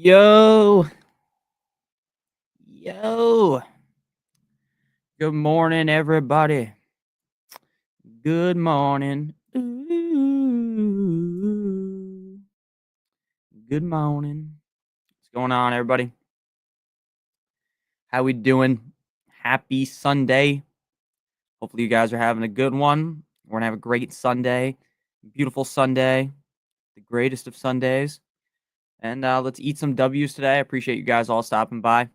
Yo, yo. Good morning, everybody. Good morning. Ooh. Good morning. What's going on, everybody? How we doing? Happy Sunday. Hopefully you guys are having a good one. We're gonna have a great Sunday. Beautiful Sunday. The greatest of Sundays. And let's eat some W's today. I appreciate you guys all stopping by.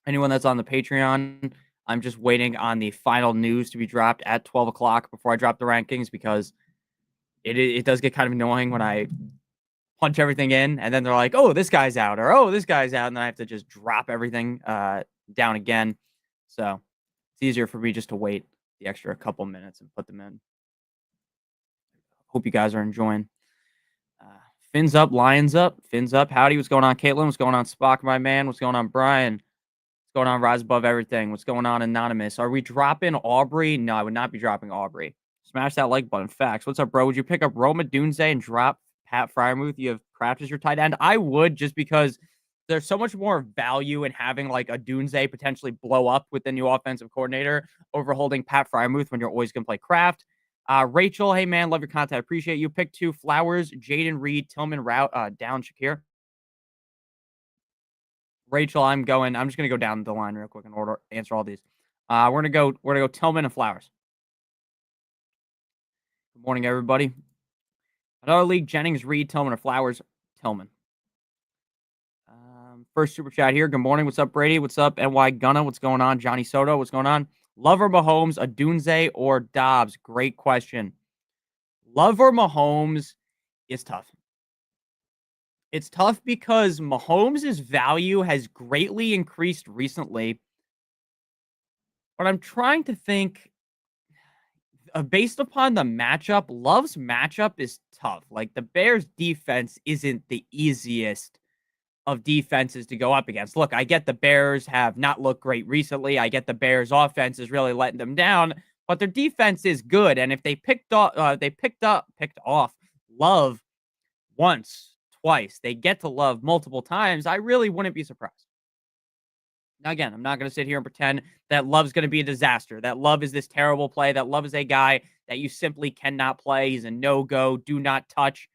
Anyone that's on the Patreon, I'm just waiting on the final news to be dropped at 12 o'clock before I drop the rankings because it does get kind of annoying when I punch everything in and then they're like, oh, this guy's out or oh, this guy's out. And then I have to just drop everything down again. So it's easier for me just to wait the extra couple minutes and put them in. Hope you guys are enjoying. Fins up, Lions up, Fins up. Howdy, what's going on, Caitlin? What's going on, Spock, my man? What's going on, Brian? What's going on, Rise Above Everything? What's going on, Anonymous? Are we dropping Aubrey? No, I would not be dropping Aubrey. Smash that like button. Facts. What's up, bro? Would you pick up Roma Dunze and drop Pat Fryermuth? You have Kraft as your tight end? I would, just because there's so much more value in having like a Dunze potentially blow up with the new offensive coordinator over holding Pat Fryermuth when you're always going to play Kraft. Rachel, hey man, love your content. I appreciate you. Pick 2 Flowers, Jaden Reed, Tillman Route, down Shakir. Rachel, I'm just gonna go down the line real quick and answer all these. We're gonna go Tillman and Flowers. Good morning, everybody. Another league, Jennings, Reed, Tillman, or Flowers? Tillman. First super chat here. Good morning. What's up, Brady? What's up, NY Gunna? What's going on? Johnny Soto, what's going on? Love or Mahomes, Adunze or Dobbs? Great question. Love or Mahomes is tough. It's tough because Mahomes' value has greatly increased recently. But I'm trying to think, based upon the matchup, Love's matchup is tough. Like, the Bears' defense isn't the easiest of defenses to go up against. Look, I get the Bears have not looked great recently. I get the Bears' offense is really letting them down, but their defense is good. And if they picked off Love once, twice, they get to Love multiple times, I really wouldn't be surprised. Now, again, I'm not going to sit here and pretend that Love's going to be a disaster, that Love is this terrible play, that Love is a guy that you simply cannot play. He's a no-go, do not touch.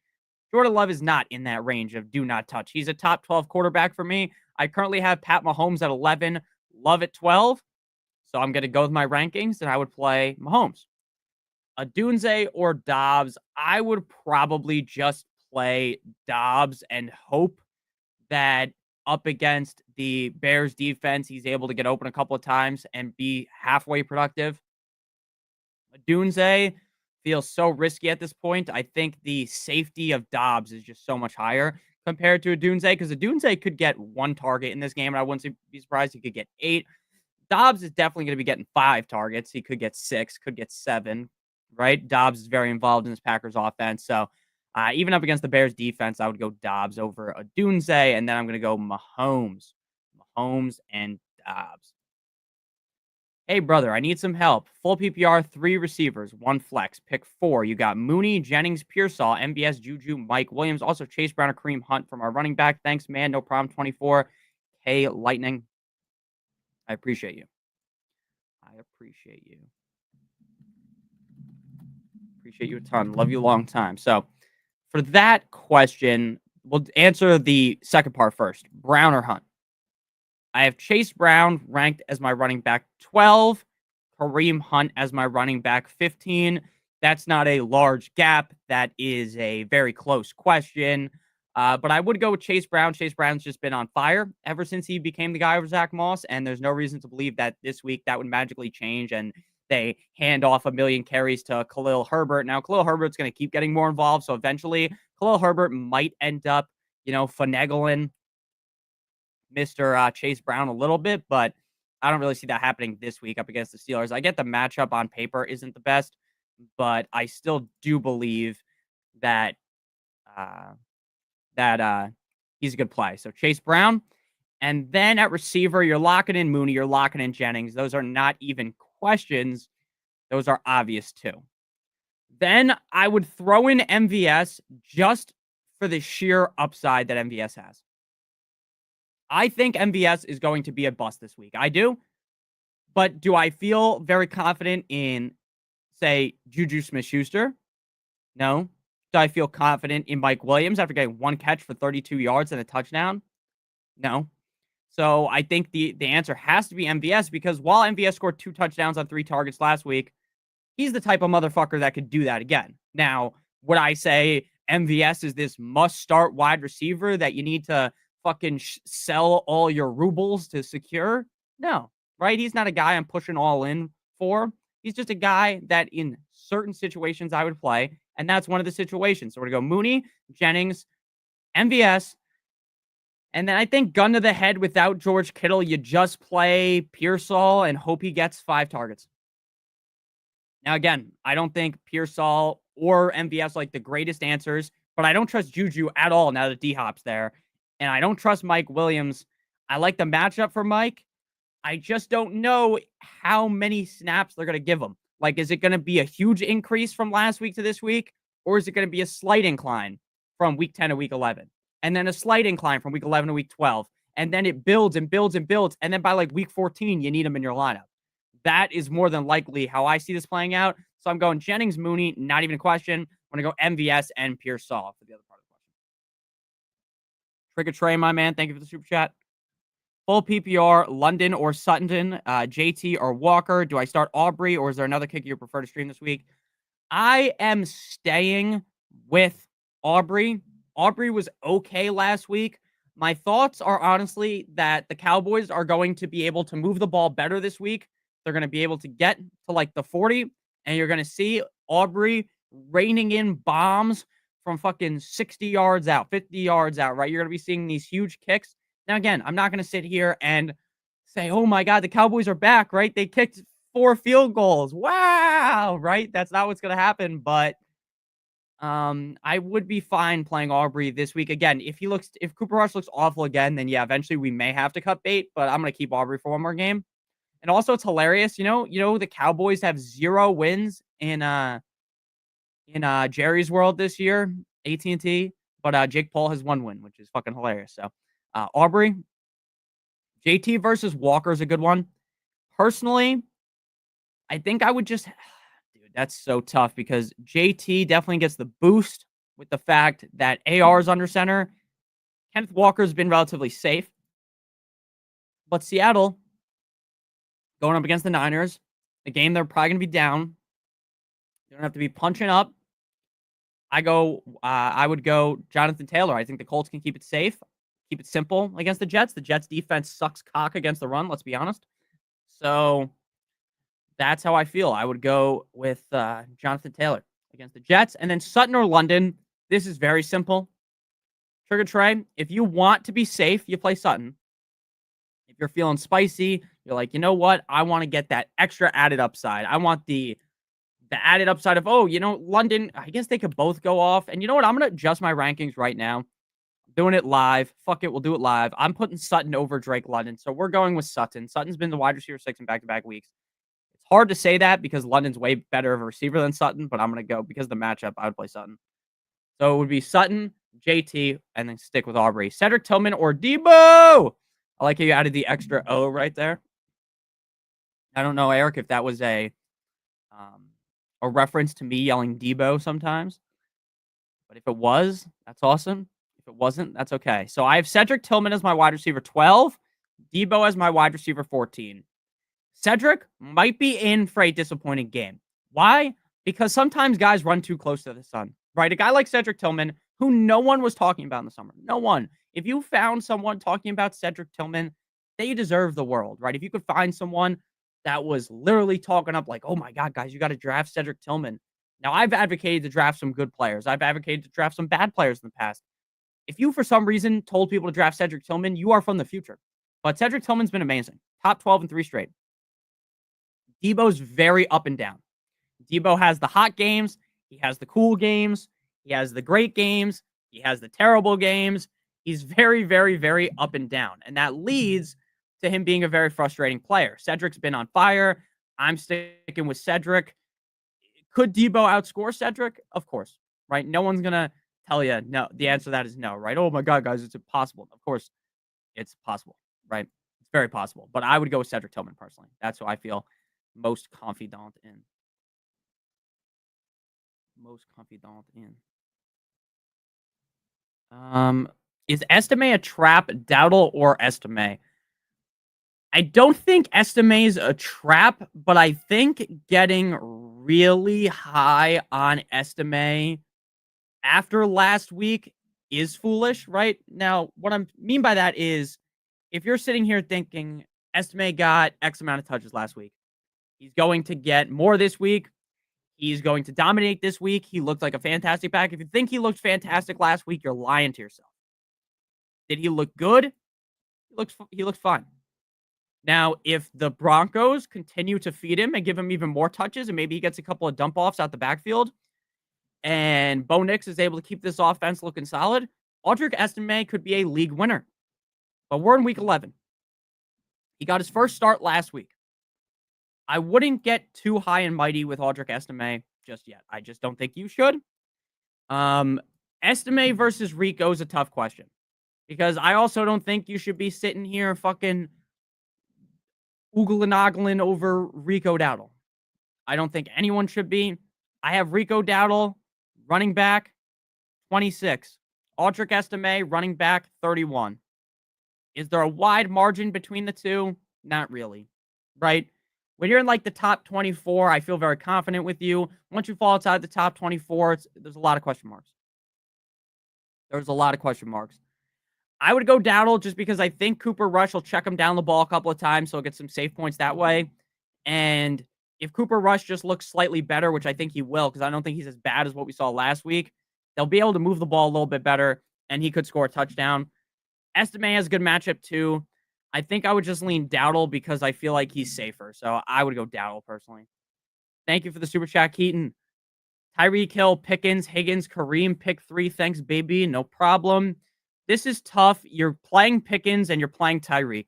Jordan Love is not in that range of do not touch. He's a top 12 quarterback for me. I currently have Pat Mahomes at 11, Love at 12. So I'm going to go with my rankings, and I would play Mahomes. Adunze or Dobbs, I would probably just play Dobbs and hope that up against the Bears defense, he's able to get open a couple of times and be halfway productive. Dunze feels so risky at this point. I think the safety of Dobbs is just so much higher compared to Dunze, because Dunze could get 1 target in this game, and I wouldn't be surprised he could get 8. Dobbs is definitely going to be getting 5 targets. He could get 6, could get 7, right? Dobbs is very involved in this Packers offense. So even up against the Bears defense, I would go Dobbs over Dunze, and then I'm going to go Mahomes and Dobbs. Hey, brother, I need some help. Full PPR, 3 receivers, 1 flex. Pick 4. You got Mooney, Jennings, Pearsall, MBS, Juju, Mike Williams. Also, Chase Brown and Kareem Hunt from our running back. Thanks, man. No problem. 24. K Lightning. I appreciate you. Appreciate you a ton. Love you a long time. So, for that question, we'll answer the second part first. Brown or Hunt? I have Chase Brown ranked as my running back 12, Kareem Hunt as my running back 15. That's not a large gap. That is a very close question. But I would go with Chase Brown. Chase Brown's just been on fire ever since he became the guy over Zach Moss, and there's no reason to believe that this week that would magically change and they hand off 1 million carries to Khalil Herbert. Now, Khalil Herbert's going to keep getting more involved, so eventually Khalil Herbert might end up, finagling Mr. Chase Brown a little bit, but I don't really see that happening this week up against the Steelers. I get the matchup on paper isn't the best, but I still do believe that he's a good play. So Chase Brown, and then at receiver, you're locking in Mooney, you're locking in Jennings. Those are not even questions. Those are obvious too. Then I would throw in MVS just for the sheer upside that MVS has. I think MVS is going to be a bust this week. I do. But do I feel very confident in, say, Juju Smith-Schuster? No. Do I feel confident in Mike Williams after getting one catch for 32 yards and a touchdown? No. So I think the answer has to be MVS because while MVS scored 2 touchdowns on 3 targets last week, he's the type of motherfucker that could do that again. Now, would I say MVS is this must-start wide receiver that you need to fucking sell all your rubles to secure? No, right? He's not a guy I'm pushing all in for. He's just a guy that in certain situations I would play, and that's one of the situations. So we're going to go Mooney, Jennings, MVS, and then I think gun to the head without George Kittle, you just play Pearsall and hope he gets 5 targets. Now, again, I don't think Pearsall or MVS like the greatest answers, but I don't trust Juju at all now that D-Hop's there. And I don't trust Mike Williams. I like the matchup for Mike. I just don't know how many snaps they're going to give him. Like, is it going to be a huge increase from last week to this week? Or is it going to be a slight incline from week 10 to week 11? And then a slight incline from week 11 to week 12. And then it builds and builds and builds. And then by like week 14, you need him in your lineup. That is more than likely how I see this playing out. So I'm going Jennings, Mooney, not even a question. I'm going to go MVS and Pearsall for the other part of the question. Trigger Trey, my man. Thank you for the super chat. Full PPR, London or Sutton, JT or Walker. Do I start Aubrey or is there another kicker you prefer to stream this week? I am staying with Aubrey. Aubrey was okay last week. My thoughts are honestly that the Cowboys are going to be able to move the ball better this week. They're going to be able to get to like the 40, and you're going to see Aubrey raining in bombs from fucking 60 yards out, 50 yards out, right? You're going to be seeing these huge kicks. Now, again, I'm not going to sit here and say, oh my God, the Cowboys are back, right? They kicked 4 field goals. Wow, right? That's not what's going to happen, but I would be fine playing Aubrey this week. Again, if Cooper Rush looks awful again, then yeah, eventually we may have to cut bait, but I'm going to keep Aubrey for one more game. And also it's hilarious, you know, the Cowboys have 0 wins in Jerry's world this year, AT&T, but Jake Paul has 1 win, which is fucking hilarious. So, Aubrey, JT versus Walker is a good one. Personally, I think I would just dude, that's so tough because JT definitely gets the boost with the fact that AR is under center. Kenneth Walker's been relatively safe. But Seattle going up against the Niners, a game they're probably going to be down. They don't have to be punching up. I would go Jonathan Taylor. I think the Colts can keep it safe, keep it simple against the Jets. The Jets defense sucks cock against the run, let's be honest. So that's how I feel. I would go with Jonathan Taylor against the Jets. And then Sutton or London. This is very simple. Trigger Trey, if you want to be safe, you play Sutton. If you're feeling spicy, you're like, you know what? I want to get that extra added upside. I want the added upside of, London, I guess they could both go off. And you know what? I'm going to adjust my rankings right now. I'm doing it live. Fuck it. We'll do it live. I'm putting Sutton over Drake London. So we're going with Sutton. Sutton's been the wide receiver 6 in back-to-back weeks. It's hard to say that because London's way better of a receiver than Sutton, but I'm going to go because of the matchup. I would play Sutton. So it would be Sutton, JT, and then stick with Aubrey. Cedric Tillman or Debo. I like how you added the extra O right there. I don't know, Eric, if that was a reference to me yelling Debo sometimes. But if it was, that's awesome. If it wasn't, that's okay. So I have Cedric Tillman as my wide receiver 12, Debo as my wide receiver 14. Cedric might be in for a disappointing game. Why? Because sometimes guys run too close to the sun, right? A guy like Cedric Tillman, who no one was talking about in the summer. No one. If you found someone talking about Cedric Tillman, they deserve the world, right? If you could find someone that was literally talking up like, oh my God, guys, you got to draft Cedric Tillman. Now, I've advocated to draft some good players. I've advocated to draft some bad players in the past. If you, for some reason, told people to draft Cedric Tillman, you are from the future. But Cedric Tillman's been amazing. Top 12 in 3 straight. Debo's very up and down. Debo has the hot games. He has the cool games. He has the great games. He has the terrible games. He's very, very, very up and down. And that leads to him being a very frustrating player. Cedric's been on fire. I'm sticking with Cedric. Could Debo outscore Cedric? Of course, right? No one's going to tell you no. The answer to that is no, right? Oh my God, guys, it's impossible. Of course, It's possible, right? It's very possible. But I would go with Cedric Tillman personally. That's who I feel most confident in. Most confident in. Is Estime a trap, Dowdle, or Estime? I don't think Estime is a trap, but I think getting really high on Estime after last week is foolish, right? Now, what I mean by that is if you're sitting here thinking Estime got X amount of touches last week, he's going to get more this week. He's going to dominate this week. He looked like a fantastic back. If you think he looked fantastic last week, you're lying to yourself. Did he look good? He looks fine. Now, if the Broncos continue to feed him and give him even more touches, and maybe he gets a couple of dump offs out the backfield, and Bo Nix is able to keep this offense looking solid, Audric Estime could be a league winner. But we're in week 11. He got his first start last week. I wouldn't get too high and mighty with Audric Estime just yet. I just don't think you should. Estime versus Rico is a tough question because I also don't think you should be sitting here fucking oogling ogling over Rico Dowdle. I don't think anyone should be. I have Rico Dowdle, running back, 26. Audric Estime, running back, 31. Is there a wide margin between the two? Not really, right? When you're in like the top 24, I feel very confident with you. Once you fall outside the top 24, there's a lot of question marks. There's a lot of question marks. I would go Dowdle just because I think Cooper Rush will check him down the ball a couple of times, so he'll get some safe points that way. And if Cooper Rush just looks slightly better, which I think he will, because I don't think he's as bad as what we saw last week, they'll be able to move the ball a little bit better, and he could score a touchdown. Estime has a good matchup too. I think I would just lean Dowdle because I feel like he's safer. So I would go Dowdle personally. Thank you for the super chat, Keaton. Tyreek Hill, Pickens, Higgins, Kareem, pick 3. Thanks, baby. No problem. This is tough. You're playing Pickens and you're playing Tyreek.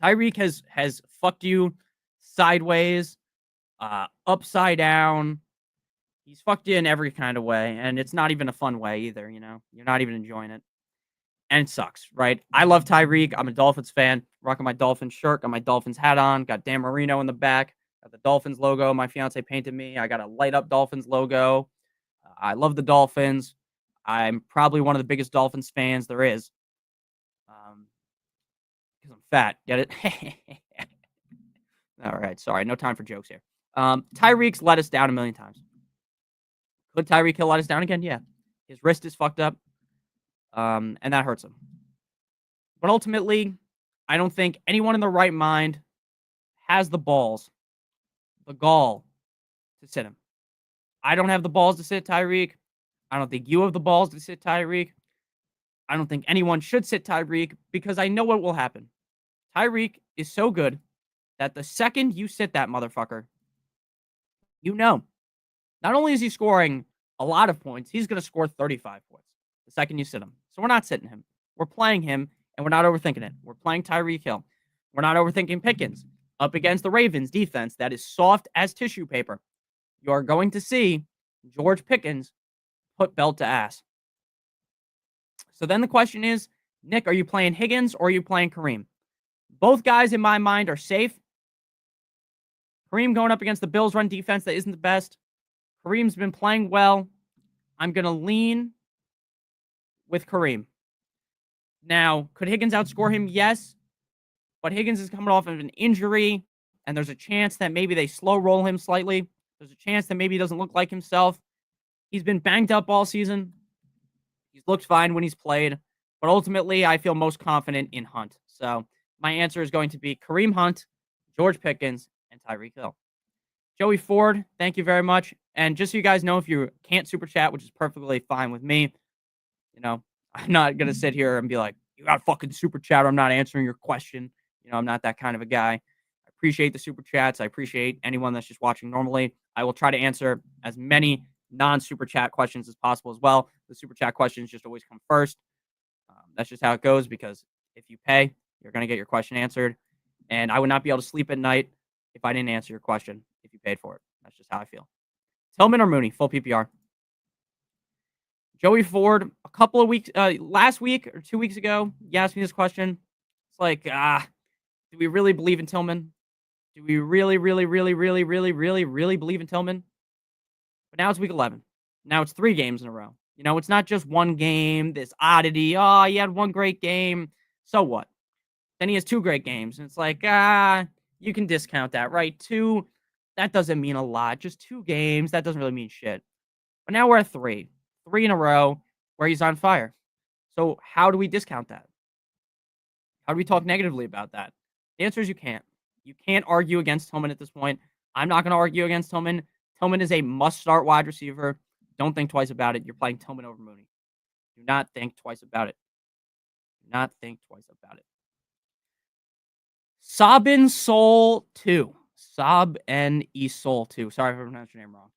Tyreek has fucked you sideways, upside down. He's fucked you in every kind of way, and it's not even a fun way either, you know? You're not even enjoying it. And it sucks, right? I love Tyreek. I'm a Dolphins fan. Rocking my Dolphins shirt. Got my Dolphins hat on. Got Dan Marino in the back. Got the Dolphins logo. My fiance painted me. I got a light up Dolphins logo. I love the Dolphins. I'm probably one of the biggest Dolphins fans there is. Because I'm fat. Get it? All right. Sorry. No time for jokes here. Tyreek's let us down a million times. Could Tyreek Hill let us down again? Yeah. His wrist is fucked up. And that hurts him. But ultimately, I don't think anyone in their right mind has the balls, the gall to sit him. I don't have the balls to sit Tyreek. I don't think you have the balls to sit Tyreek. I don't think anyone should sit Tyreek because I know what will happen. Tyreek is so good that the second you sit that motherfucker, you know, not only is he scoring a lot of points, he's going to score 35 points the second you sit him. So we're not sitting him. We're playing him, and we're not overthinking it. We're playing Tyreek Hill. We're not overthinking Pickens up against the Ravens defense that is soft as tissue paper. You're going to see George Pickens put belt to ass. So then the question is, Nick, are you playing Higgins or are you playing Kareem? Both guys in my mind are safe. Kareem going up against the Bills run defense that isn't the best. Kareem's been playing well. I'm going to lean with Kareem. Now, could Higgins outscore him? Yes. But Higgins is coming off of an injury, and there's a chance that maybe they slow roll him slightly. There's a chance that maybe he doesn't look like himself. He's been banged up all season. He's looked fine when he's played. But ultimately, I feel most confident in Hunt. So my answer is going to be Kareem Hunt, George Pickens, and Tyreek Hill. Joey Ford, thank you very much. And just so you guys know, if you can't super chat, which is perfectly fine with me, you know, I'm not going to sit here and be like, you got fucking super chat or I'm not answering your question. You know, I'm not that kind of a guy. I appreciate the super chats. I appreciate anyone that's just watching normally. I will try to answer as many non-super chat questions as possible as well. The super chat questions just always come first. That's just how it goes because if you pay, you're going to get your question answered. And I would not be able to sleep at night if I didn't answer your question if you paid for it. That's just how I feel. Tillman or Mooney, full PPR. Joey Ford, a couple of weeks, last week or 2 weeks ago, you asked me this question. It's like, do we really believe in Tillman? Do we really, really, really, really, really, really, really believe in Tillman? But now it's week 11. Now it's 3 games in a row. It's not just one game, this oddity. Oh, he had one great game. So what? Then he has 2 great games. And it's like, you can discount that, right? 2, that doesn't mean a lot. Just 2 games, that doesn't really mean shit. But now we're at 3. 3 in a row where he's on fire. So how do we discount that? How do we talk negatively about that? The answer is you can't. You can't argue against Tillman at this point. I'm not going to argue against Tillman. Tillman is a must-start wide receiver. Don't think twice about it. You're playing Tillman over Mooney. Do not think twice about it. Do not think twice about it. Sabin Soul 2. Sab N E Soul 2. Sorry if I pronounced your name wrong.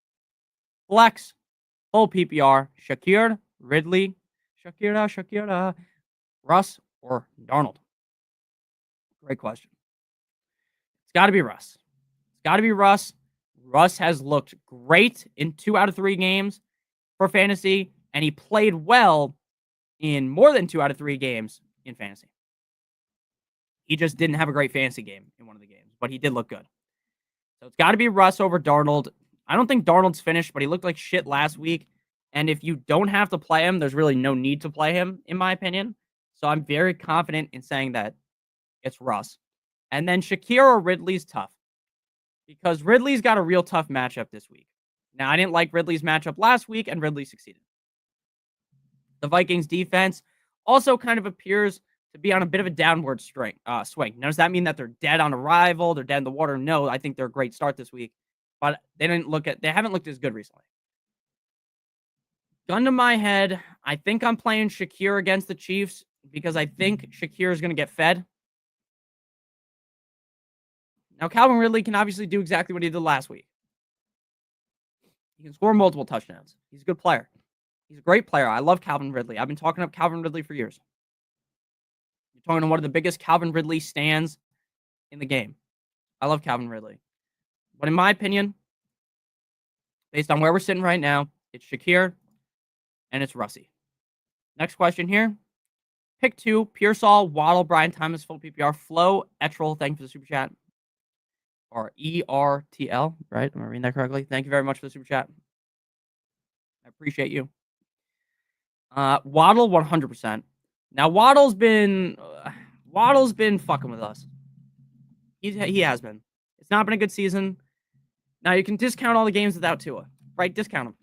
Flex. Full PPR. Shakir, Ridley, Shakira, Russ, or Darnold? Great question. It's got to be Russ. It's got to be Russ. Russ has looked great in 2 out of 3 games for fantasy, and he played well in more than 2 out of 3 games in fantasy. He just didn't have a great fantasy game in one of the games, but he did look good. So it's got to be Russ over Darnold. I don't think Darnold's finished, but he looked like shit last week. And if you don't have to play him, there's really no need to play him, in my opinion. So I'm very confident in saying that it's Russ. And then Shakir or Ridley's tough, because Ridley's got a real tough matchup this week. Now, I didn't like Ridley's matchup last week, and Ridley succeeded. The Vikings defense also kind of appears to be on a bit of a downward swing. Now, does that mean that they're dead on arrival? They're dead in the water? No, I think they're a great start this week, but they haven't looked as good recently. Gun to my head, I think I'm playing Shakir against the Chiefs because I think Shakir is going to get fed. Now, Calvin Ridley can obviously do exactly what he did last week. He can score multiple touchdowns. He's a good player. He's a great player. I love Calvin Ridley. I've been talking up Calvin Ridley for years. You're talking to one of the biggest Calvin Ridley stands in the game. I love Calvin Ridley. But in my opinion, based on where we're sitting right now, it's Shakir and it's Russie. Next question here. Pick 2, Pearsall, Waddle, Brian Thomas, full PPR, Flo, Etrell, thank you for the super chat. Or ERTL, right? Am I reading that correctly? Thank you very much for the super chat. I appreciate you. Waddle, 100%. Now, Waddle's been fucking with us. He has been. It's not been a good season. Now, you can discount all the games without Tua, right? Discount them.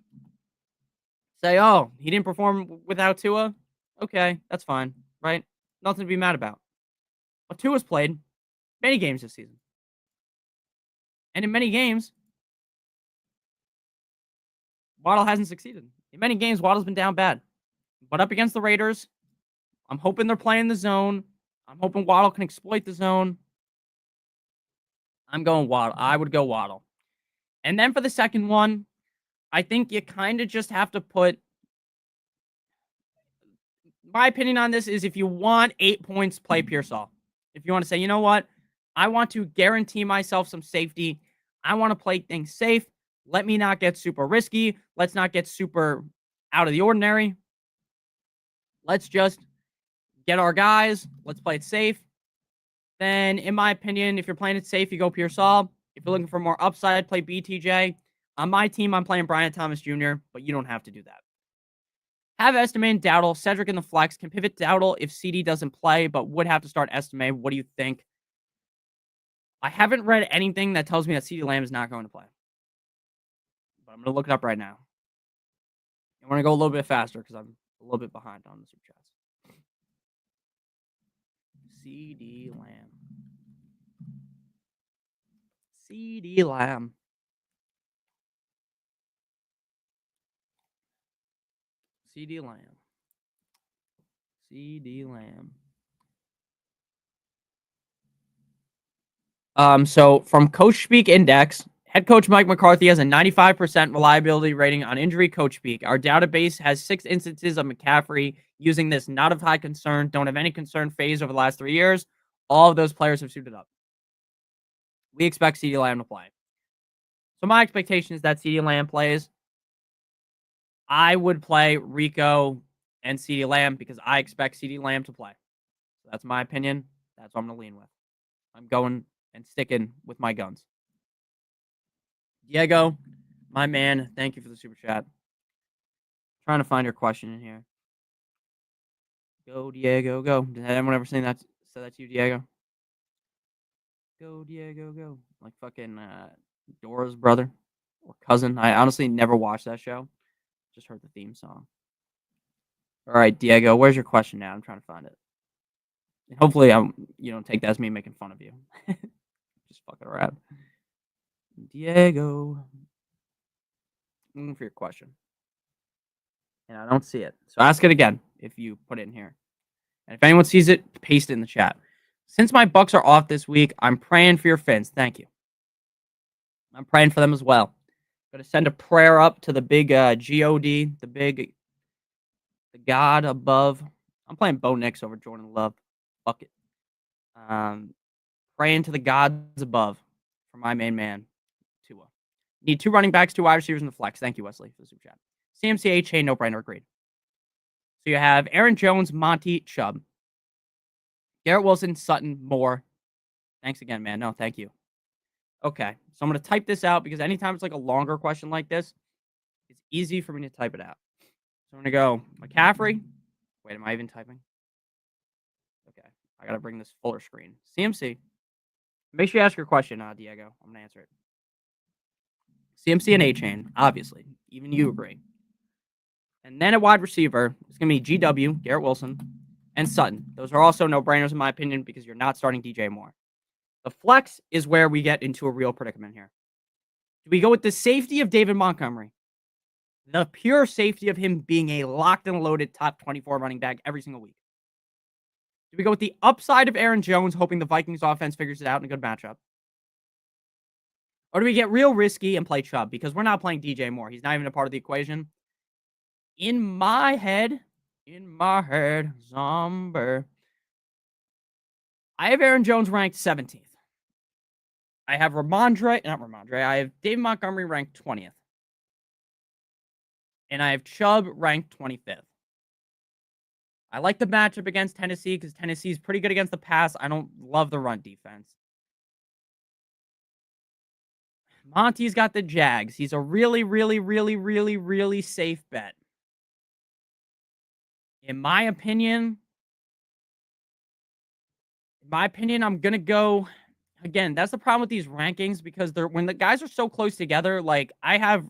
Say, oh, he didn't perform without Tua? Okay, that's fine, right? Nothing to be mad about. But Tua's played many games this season. And in many games, Waddle hasn't succeeded. In many games, Waddle's been down bad. But up against the Raiders, I'm hoping they're playing the zone. I'm hoping Waddle can exploit the zone. I'm going Waddle. I would go Waddle. And then for the second one, I think you kind of just have to put... My opinion on this is if you want 8 points, play Pearsall. If you want to say, you know what? I want to guarantee myself some safety. I want to play things safe. Let me not get super risky. Let's not get super out of the ordinary. Let's just get our guys. Let's play it safe. Then, in my opinion, if you're playing it safe, you go Pearsall. If you're looking for more upside, play BTJ. On my team, I'm playing Brian Thomas Jr., but you don't have to do that. Have Estime and Dowdle. Cedric in the flex. Can pivot Dowdle if CD doesn't play, but would have to start Estime. What do you think? I haven't read anything that tells me that CD Lamb is not going to play. But I'm going to look it up right now. I'm going to go a little bit faster because I'm a little bit behind on the super chats. CD Lamb. CD Lamb. CD Lamb. CD Lamb. So from Coach Speak Index, head coach Mike McCarthy has a 95% reliability rating on injury Coach Speak. Our database has 6 instances of McCaffrey using this not of high concern, don't have any concern phase over the last 3 years. All of those players have suited up. We expect CeeDee Lamb to play. So my expectation is that CeeDee Lamb plays. I would play Rico and CeeDee Lamb because I expect CeeDee Lamb to play. So that's my opinion. That's what I'm going to lean with. I'm going and sticking with my guns. Diego, my man, thank you for the super chat. Trying to find your question in here. Go, Diego, go. Did anyone ever say that to you, Diego? Go, Diego, go. Like fucking Dora's brother or cousin. I honestly never watched that show. Just heard the theme song. All right, Diego, where's your question now? I'm trying to find it. And hopefully, you don't take that as me making fun of you. Just fucking around. Diego, I'm looking for your question. And I don't see it. So ask it again if you put it in here. And if anyone sees it, paste it in the chat. Since my Bucks are off this week, I'm praying for your Fins. Thank you. I'm praying for them as well. Going to send a prayer up to the big God, the God above. I'm playing Bo Nix over Jordan Love. Fuck it. Praying to the gods above for my main man, Tua. Need 2 running backs, 2 wide receivers in the flex. Thank you, Wesley, for the super chat. CMCA chain, no brainer, agreed. So you have Aaron Jones, Monty, Chubb, Garrett Wilson, Sutton, Moore. Thanks again, man. No, thank you. Okay, so I'm going to type this out because anytime it's like a longer question like this, it's easy for me to type it out. So I'm going to go McCaffrey. Wait, am I even typing? Okay, I got to bring this fuller screen. CMC. Make sure you ask your question, Diego. I'm going to answer it. CMC and A-Chain, obviously. Even you agree. And then a wide receiver is going to be GW, Garrett Wilson, and Sutton. Those are also no-brainers in my opinion because you're not starting DJ Moore. The flex is where we get into a real predicament here. Do we go with the safety of David Montgomery? The pure safety of him being a locked and loaded top 24 running back every single week? Do we go with the upside of Aaron Jones, hoping the Vikings offense figures it out in a good matchup? Or do we get real risky and play Chubb? Because we're not playing DJ Moore. He's not even a part of the equation. In my head, Zomber, I have Aaron Jones ranked 17th. I have I have David Montgomery ranked 20th. And I have Chubb ranked 25th. I like the matchup against Tennessee because Tennessee is pretty good against the pass. I don't love the run defense. Monty's got the Jags. He's a really, really, really, really, really safe bet. In my opinion, I'm going to go. Again, that's the problem with these rankings because when the guys are so close together, like I have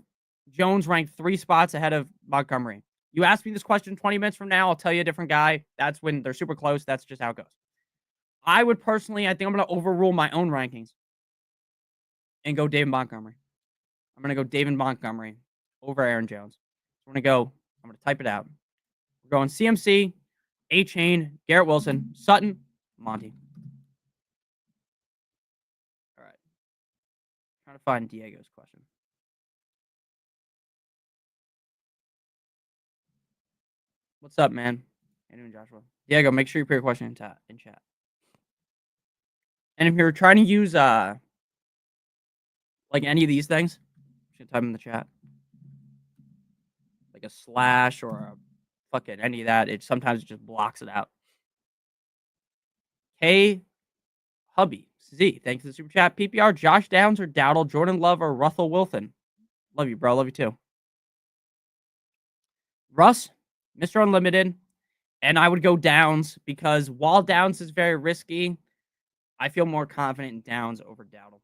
Jones ranked 3 spots ahead of Montgomery. You ask me this question 20 minutes from now, I'll tell you a different guy. That's when they're super close. That's just how it goes. I think I'm going to overrule my own rankings and go David Montgomery. I'm going to go David Montgomery over Aaron Jones. I'm going to type it out. We're going CMC, A-Chain, Garrett Wilson, Sutton, Monty. All right. Trying to find Diego's question. What's up, man? How you doing, Joshua? Diego, make sure you put your question in chat. And if you're trying to use like any of these things, you should type them in the chat. Like a slash or a fucking any of that. It sometimes just blocks it out. Hey, Hubby Z, thanks for the super chat. PPR, Josh Downs or Dowdle, Jordan Love or Russell Wilson. Love you, bro. Love you too. Russ, Mr. Unlimited, and I would go Downs because while Downs is very risky, I feel more confident in Downs over Dowdle.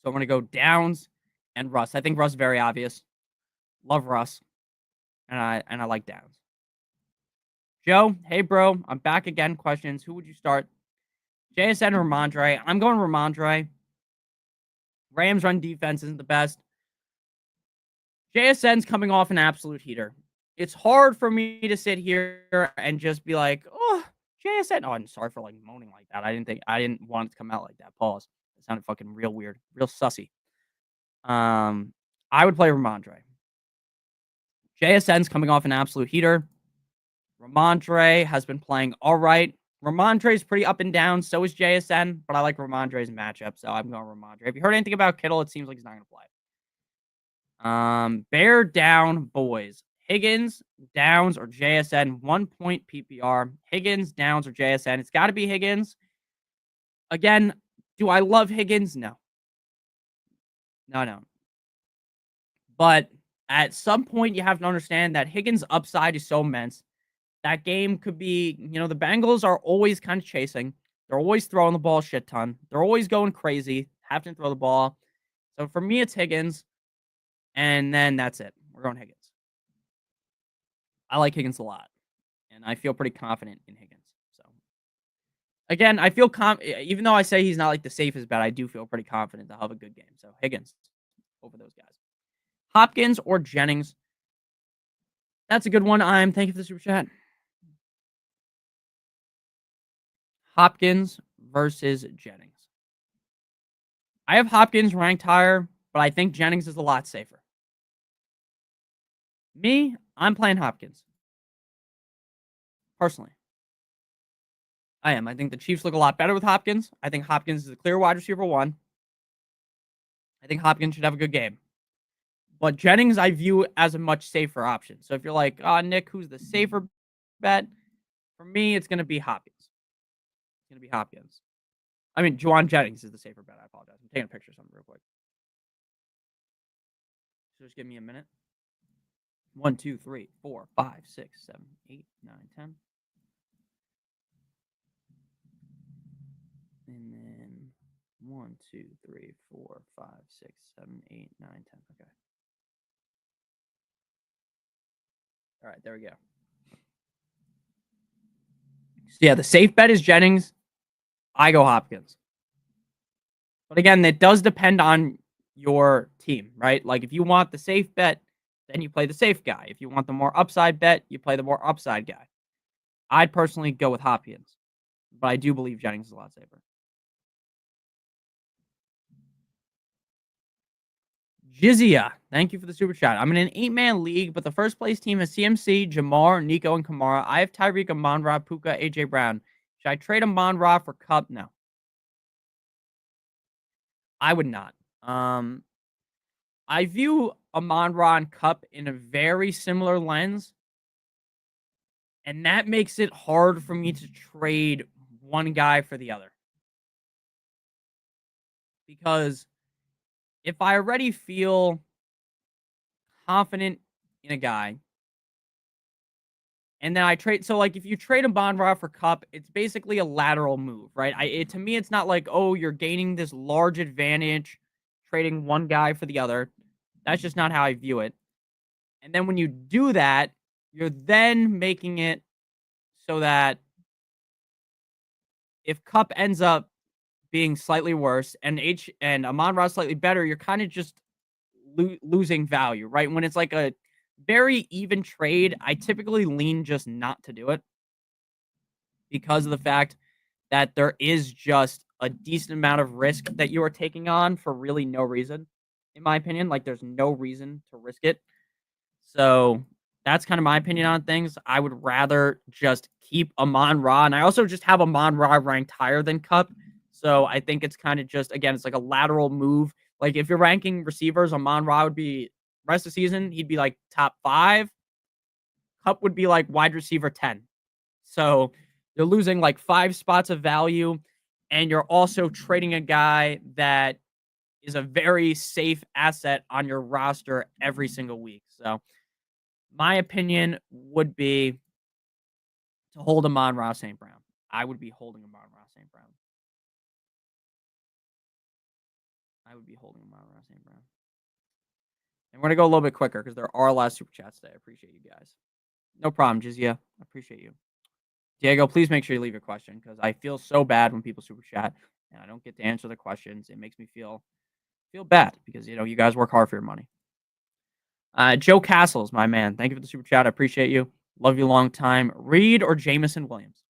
So I'm going to go Downs and Russ. I think Russ is very obvious. Love Russ. And I like Downs. Joe, hey, bro. I'm back again. Questions. Who would you start? JSN or Ramondre? I'm going Ramondre. Rams run defense isn't the best. JSN's coming off an absolute heater. It's hard for me to sit here and just be like, oh, JSN. Oh, I'm sorry for like moaning like that. I didn't want it to come out like that. Pause. It sounded fucking real weird, real sussy. I would play Ramondre. JSN's coming off an absolute heater. Ramondre has been playing all right. Ramondre is pretty up and down. So is JSN, but I like Ramondre's matchup, so I'm going Ramondre. If you heard anything about Kittle, it seems like he's not going to play. Bear down, boys. Higgins, Downs, or JSN. 1 point PPR. Higgins, Downs, or JSN. It's got to be Higgins. Again, do I love Higgins? No. No. But at some point, you have to understand that Higgins' upside is so immense. That game could be, the Bengals are always kind of chasing. They're always throwing the ball a shit ton. They're always going crazy, having to throw the ball. So for me, it's Higgins. And then that's it. We're going Higgins. I like Higgins a lot. And I feel pretty confident in Higgins. So again, I feel even though I say he's not like the safest bet, I do feel pretty confident to have a good game. So Higgins over those guys. Hopkins or Jennings? That's a good one. Thank you for the super chat. Hopkins versus Jennings. I have Hopkins ranked higher, but I think Jennings is a lot safer. Me, I'm playing Hopkins. Personally. I am. I think the Chiefs look a lot better with Hopkins. I think Hopkins is a clear wide receiver 1. I think Hopkins should have a good game. But Jennings, I view as a much safer option. So if you're like, Nick, who's the safer bet? For me, it's going to be Hopkins. It's going to be Hopkins. I mean, Juwan Jennings is the safer bet. I apologize. I'm taking a picture of something real quick. So just give me a minute. 1, 2, 3, 4, 5, 6, 7, 8, 9, 10. And then 1, 2, 3, 4, 5, 6, 7, 8, 9, 10. Okay. All right, there we go. So yeah, the safe bet is Jennings. I go Hopkins. But again, it does depend on your team, right? Like if you want the safe bet, then you play the safe guy. If you want the more upside bet, you play the more upside guy. I'd personally go with Hopkins, but I do believe Jennings is a lot safer. Jizia, thank you for the super chat. I'm in an 8-man league, but the first place team has CMC, Jamar, Nico, and Kamara. I have Tyreek, Amon-Ra, Puka, AJ Brown. Should I trade Amon-Ra for Cup? No. I would not. I view Amon-Ra and Cup in a very similar lens, and that makes it hard for me to trade one guy for the other. Because if I already feel confident in a guy, and then I trade, so like if you trade a Amon-Ra for Cup, it's basically a lateral move, right? To me, it's not like, oh, you're gaining this large advantage trading one guy for the other. That's just not how I view it. And then when you do that, you're then making it so that if Cup ends up being slightly worse and Amon-Ra slightly better, you're kind of just losing value, right? When it's like a very even trade, I typically lean just not to do it because of the fact that there is just a decent amount of risk that you are taking on for really no reason, in my opinion. Like there's no reason to risk it. So that's kind of my opinion on things. I would rather just keep Amon-Ra, and I also just have Amon-Ra ranked higher than Cup. So I think it's kind of just, again, it's like a lateral move. Like if you're ranking receivers, Amon-Ra would be rest of the season, he'd be like top 5. Cup would be like wide receiver 10. So you're losing like 5 spots of value, and you're also trading a guy that is a very safe asset on your roster every single week. So my opinion would be to hold Amon-Ra St. Brown. I would be holding Amon-Ra St. Brown. And we're going to go a little bit quicker because there are a lot of super chats today. I appreciate you guys. No problem, Jizia. I appreciate you. Diego, please make sure you leave your question because I feel so bad when people super chat and I don't get to answer the questions. It makes me feel bad because, you guys work hard for your money. Joe Castles, my man. Thank you for the super chat. I appreciate you. Love you long time. Reed or Jameson Williams?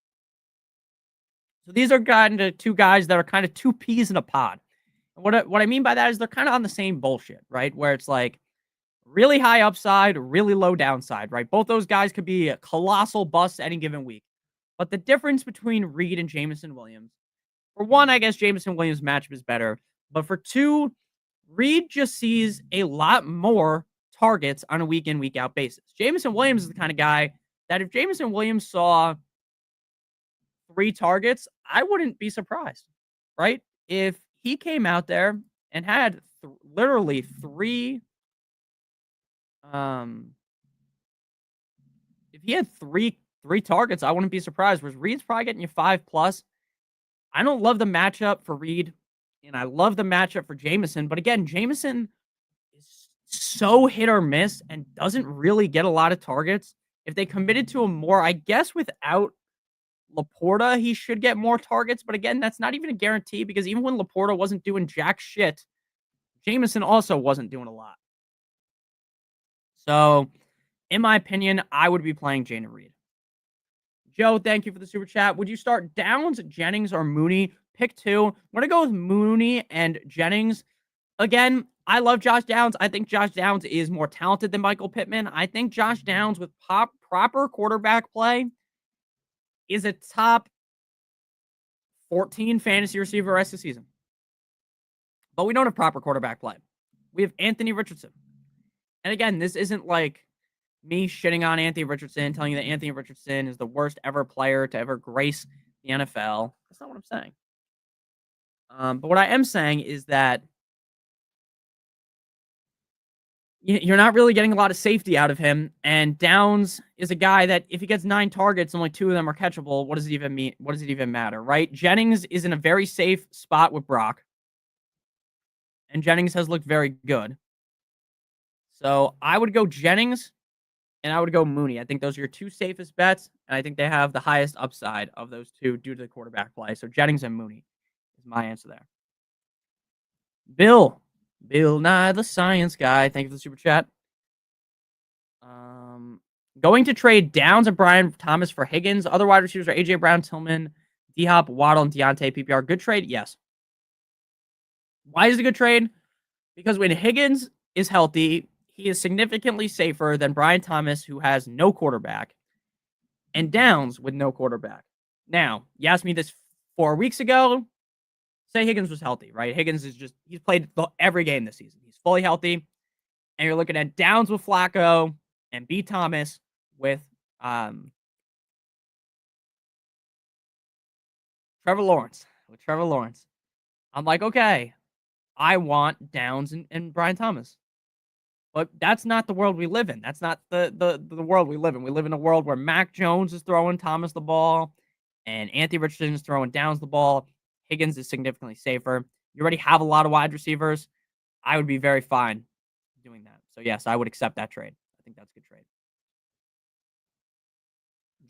So these are kind of two guys that are kind of two peas in a pod. What I mean by that is they're kind of on the same bullshit, right? Where it's like really high upside, really low downside, right? Both those guys could be a colossal bust any given week. But the difference between Reed and Jameson Williams, for one, I guess Jameson Williams' matchup is better. But for two, Reed just sees a lot more targets on a week in, week out basis. Jameson Williams is the kind of guy that if Jameson Williams saw 3 targets, I wouldn't be surprised, right? If he came out there and had literally um, if he had three targets, I wouldn't be surprised. Whereas Reed's probably getting you 5+. I don't love the matchup for Reed, and I love the matchup for Jameson. But again, Jameson is so hit or miss and doesn't really get a lot of targets. If they committed to him more, I guess without Laporta, he should get more targets. But again, that's not even a guarantee because even when Laporta wasn't doing jack shit, Jameson also wasn't doing a lot. So, in my opinion, I would be playing Jayden Reed. Joe, thank you for the super chat. Would you start Downs, Jennings, or Mooney? Pick 2. I'm going to go with Mooney and Jennings. Again, I love Josh Downs. I think Josh Downs is more talented than Michael Pittman. I think Josh Downs with proper quarterback play is a top 14 fantasy receiver rest of the season. But we don't have proper quarterback play. We have Anthony Richardson. And again, this isn't like me shitting on Anthony Richardson, telling you that Anthony Richardson is the worst ever player to ever grace the NFL. That's not what I'm saying. But what I am saying is that you're not really getting a lot of safety out of him. And Downs is a guy that if he gets 9 targets, only 2 of them are catchable. What does it even mean? What does it even matter, right? Jennings is in a very safe spot with Brock. And Jennings has looked very good. So I would go Jennings and I would go Mooney. I think those are your 2 safest bets. And I think they have the highest upside of those 2 due to the quarterback play. So Jennings and Mooney is my answer there. Bill Nye, the science guy. Thank you for the super chat. Going to trade Downs and Brian Thomas for Higgins. Other wide receivers are A.J. Brown, Tillman, D-Hop, Waddle, and Deontay PPR. Good trade? Yes. Why is it a good trade? Because when Higgins is healthy, he is significantly safer than Brian Thomas, who has no quarterback, and Downs with no quarterback. Now, you asked me this 4 weeks ago. Say Higgins was healthy, right? Higgins is he's played every game this season. He's fully healthy. And you're looking at Downs with Flacco and B. Thomas with Trevor Lawrence. I'm like, okay, I want Downs and Brian Thomas. But that's not the world we live in. That's not the world we live in. We live in a world where Mac Jones is throwing Thomas the ball and Anthony Richardson is throwing Downs the ball. Higgins is significantly safer. You already have a lot of wide receivers. I would be very fine doing that. So, yes, I would accept that trade. I think that's a good trade.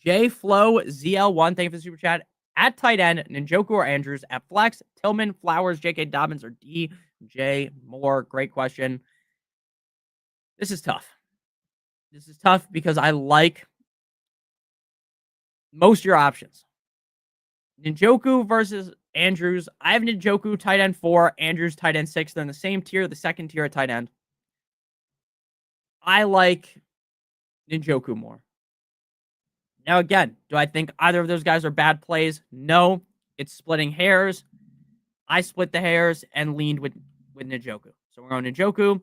JFlow ZL1, thank you for the super chat. At tight end, Njoku or Andrews. At flex, Tillman, Flowers, J.K. Dobbins, or DJ Moore. Great question. This is tough. Because I like most of your options. Njoku versus Andrews. I have Njoku tight end 4, Andrews tight end 6. They're in the same tier, the second tier at tight end. I like Njoku more. Now, again, do I think either of those guys are bad plays? No. It's splitting hairs. I split the hairs and leaned with Njoku. So we're going Njoku.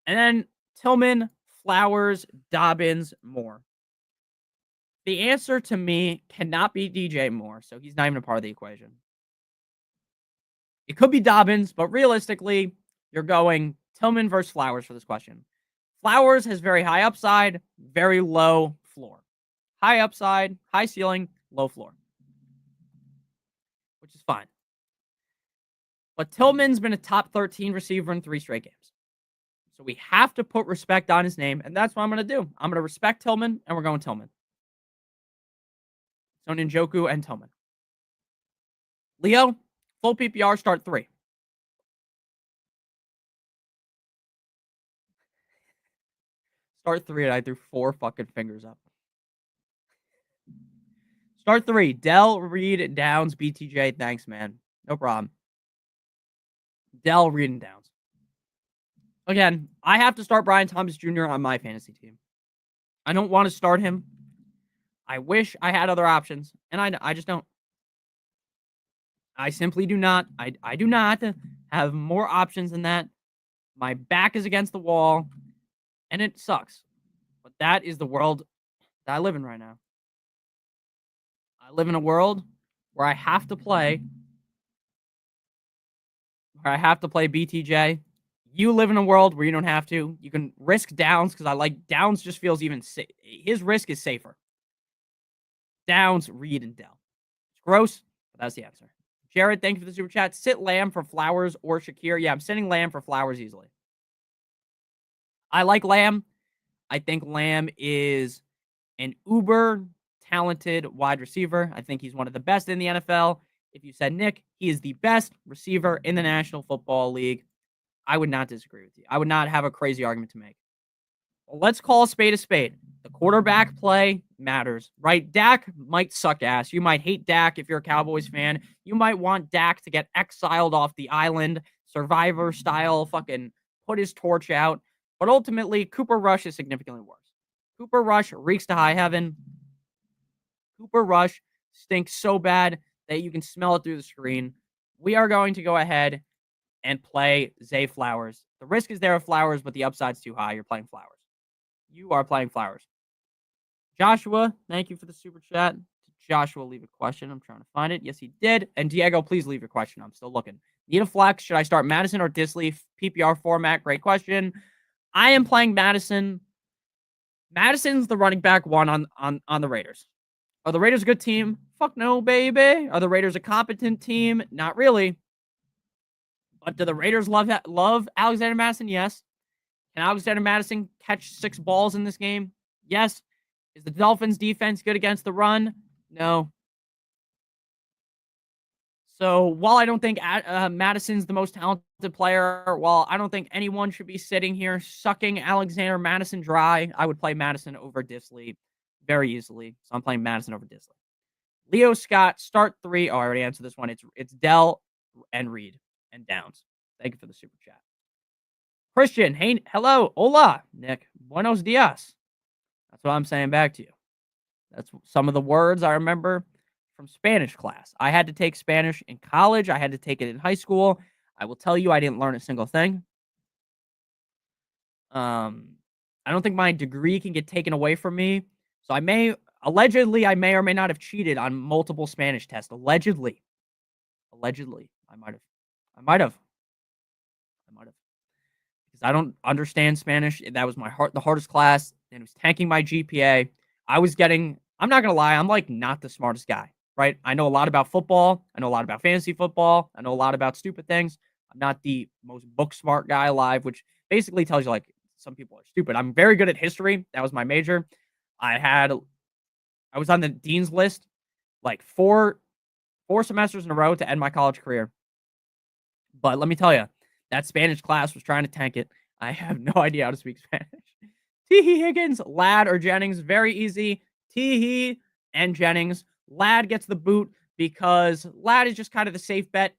And then Tillman, Flowers, Dobbins, Moore. The answer to me cannot be DJ Moore, so he's not even a part of the equation. It could be Dobbins, but realistically, you're going Tillman versus Flowers for this question. Flowers has very high upside, very low floor. High upside, high ceiling, low floor. Which is fine. But Tillman's been a top 13 receiver in 3 straight games. So we have to put respect on his name, and that's what I'm going to do. I'm going to respect Tillman, and we're going Tillman. So Njoku and Tillman. Leo, full PPR, start 3. Start 3, and I threw 4 fucking fingers up. Start 3. Dell, Reed, Downs, BTJ. Thanks, man. No problem. Dell, Reed, and Downs. Again, I have to start Brian Thomas Jr. on my fantasy team. I don't want to start him. I wish I had other options, and I just don't. I simply do not. I do not have more options than that. My back is against the wall, and it sucks. But that is the world that I live in right now. I live in a world where I have to play BTJ. You live in a world where you don't have to. You can risk downs because I like downs. Just feels even his risk is safer. Downs, Reed, and Dell. It's gross, but that's the answer. Jared, thank you for the super chat. Sit Lamb for Flowers or Shakir. Yeah, I'm sitting Lamb for Flowers easily. I like Lamb. I think Lamb is an uber talented wide receiver. I think he's one of the best in the NFL. If you said Nick, he is the best receiver in the National Football League. I would not disagree with you. I would not have a crazy argument to make. Well, let's call a spade a spade. The quarterback play matters, right? Dak might suck ass. You might hate Dak if you're a Cowboys fan. You might want Dak to get exiled off the island, Survivor style, fucking put his torch out. But ultimately, Cooper Rush is significantly worse. Cooper Rush reeks to high heaven. Cooper Rush stinks so bad that you can smell it through the screen. We are going to go ahead and play Zay Flowers. The risk is there of Flowers, but the upside's too high. You're playing Flowers. You are playing Flowers. Joshua, thank you for the super chat. Did Joshua leave a question? I'm trying to find it. Yes, he did. And Diego, please leave your question. I'm still looking. Need a flex. Should I start Madison or Disley? PPR format. Great question. I am playing Madison. Madison's the running back one on the Raiders. Are the Raiders a good team? Fuck no, baby. Are the Raiders a competent team? Not really. But do the Raiders love Alexander Madison? Yes. Can Alexander Madison catch 6 balls in this game? Yes. Is the Dolphins' defense good against the run? No. So while I don't think Madison's the most talented player, while I don't think anyone should be sitting here sucking Alexander Madison dry, I would play Madison over Disley very easily. So I'm playing Madison over Disley. Leo Scott, start 3. Oh, I already answered this one. It's Dell and Reed and Downs. Thank you for the super chat. Christian, hey, hello, hola, Nick, buenos dias. That's what I'm saying back to you. That's some of the words I remember from Spanish class. I had to take Spanish in college. I had to take it in high school. I will tell you, I didn't learn a single thing. I don't think my degree can get taken away from me. So I may or may not have cheated on multiple Spanish tests. Allegedly, I might have. Because I don't understand Spanish. That was the hardest class, and it was tanking my GPA. I'm not gonna lie, I'm like not the smartest guy, right? I know a lot about football. I know a lot about fantasy football. I know a lot about stupid things. I'm not the most book smart guy alive, which basically tells you like some people are stupid. I'm very good at history. That was my major. I was on the dean's list like four semesters in a row to end my college career. But let me tell you, that Spanish class was trying to tank it. I have no idea how to speak Spanish. Teehee Higgins, Ladd, or Jennings. Very easy. Teehee and Jennings. Ladd gets the boot because Ladd is just kind of the safe bet.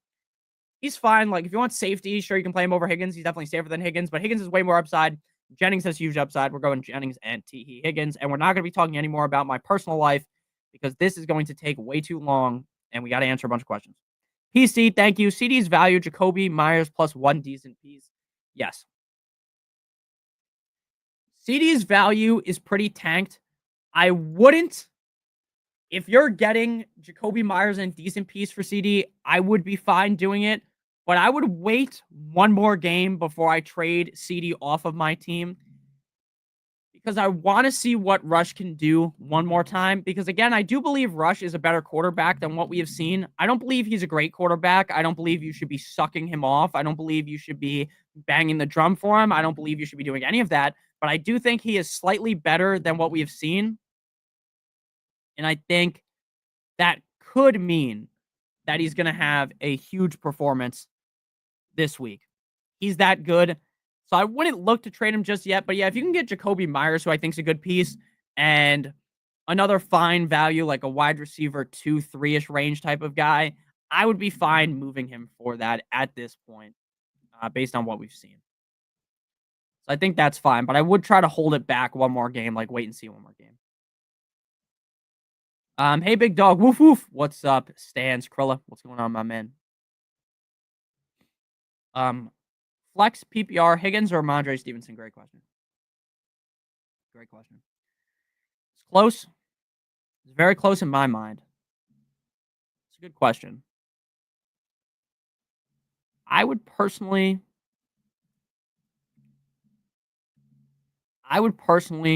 He's fine. Like, if you want safety, sure, you can play him over Higgins. He's definitely safer than Higgins, but Higgins is way more upside. Jennings has huge upside. We're going Jennings and Teehee Higgins, and we're not going to be talking anymore about my personal life because this is going to take way too long, and we got to answer a bunch of questions. PC, thank you. CD's value, Jacoby Myers plus 1 decent piece. Yes. CD's value is pretty tanked. I wouldn't. If you're getting Jacoby Myers and decent piece for CD, I would be fine doing it. But I would wait one more game before I trade CD off of my team. Because I want to see what Rush can do one more time. Because again, I do believe Rush is a better quarterback than what we have seen. I don't believe he's a great quarterback. I don't believe you should be sucking him off. I don't believe you should be banging the drum for him. I don't believe you should be doing any of that. But I do think he is slightly better than what we have seen. And I think that could mean that he's going to have a huge performance this week. He's that good. So I wouldn't look to trade him just yet. But yeah, if you can get Jacoby Myers, who I think is a good piece, and another fine value, like a wide receiver 2-3-ish range type of guy, I would be fine moving him for that at this point, based on what we've seen. So I think that's fine. But I would try to hold it back one more game, like wait and see one more game. Hey, big dog. Woof, woof. What's up, Stans? Krilla? What's going on, my man? Flex PPR, Higgins or Ramondre Stevenson? Great question. Great question. It's close. It's very close in my mind. It's a good question. I would personally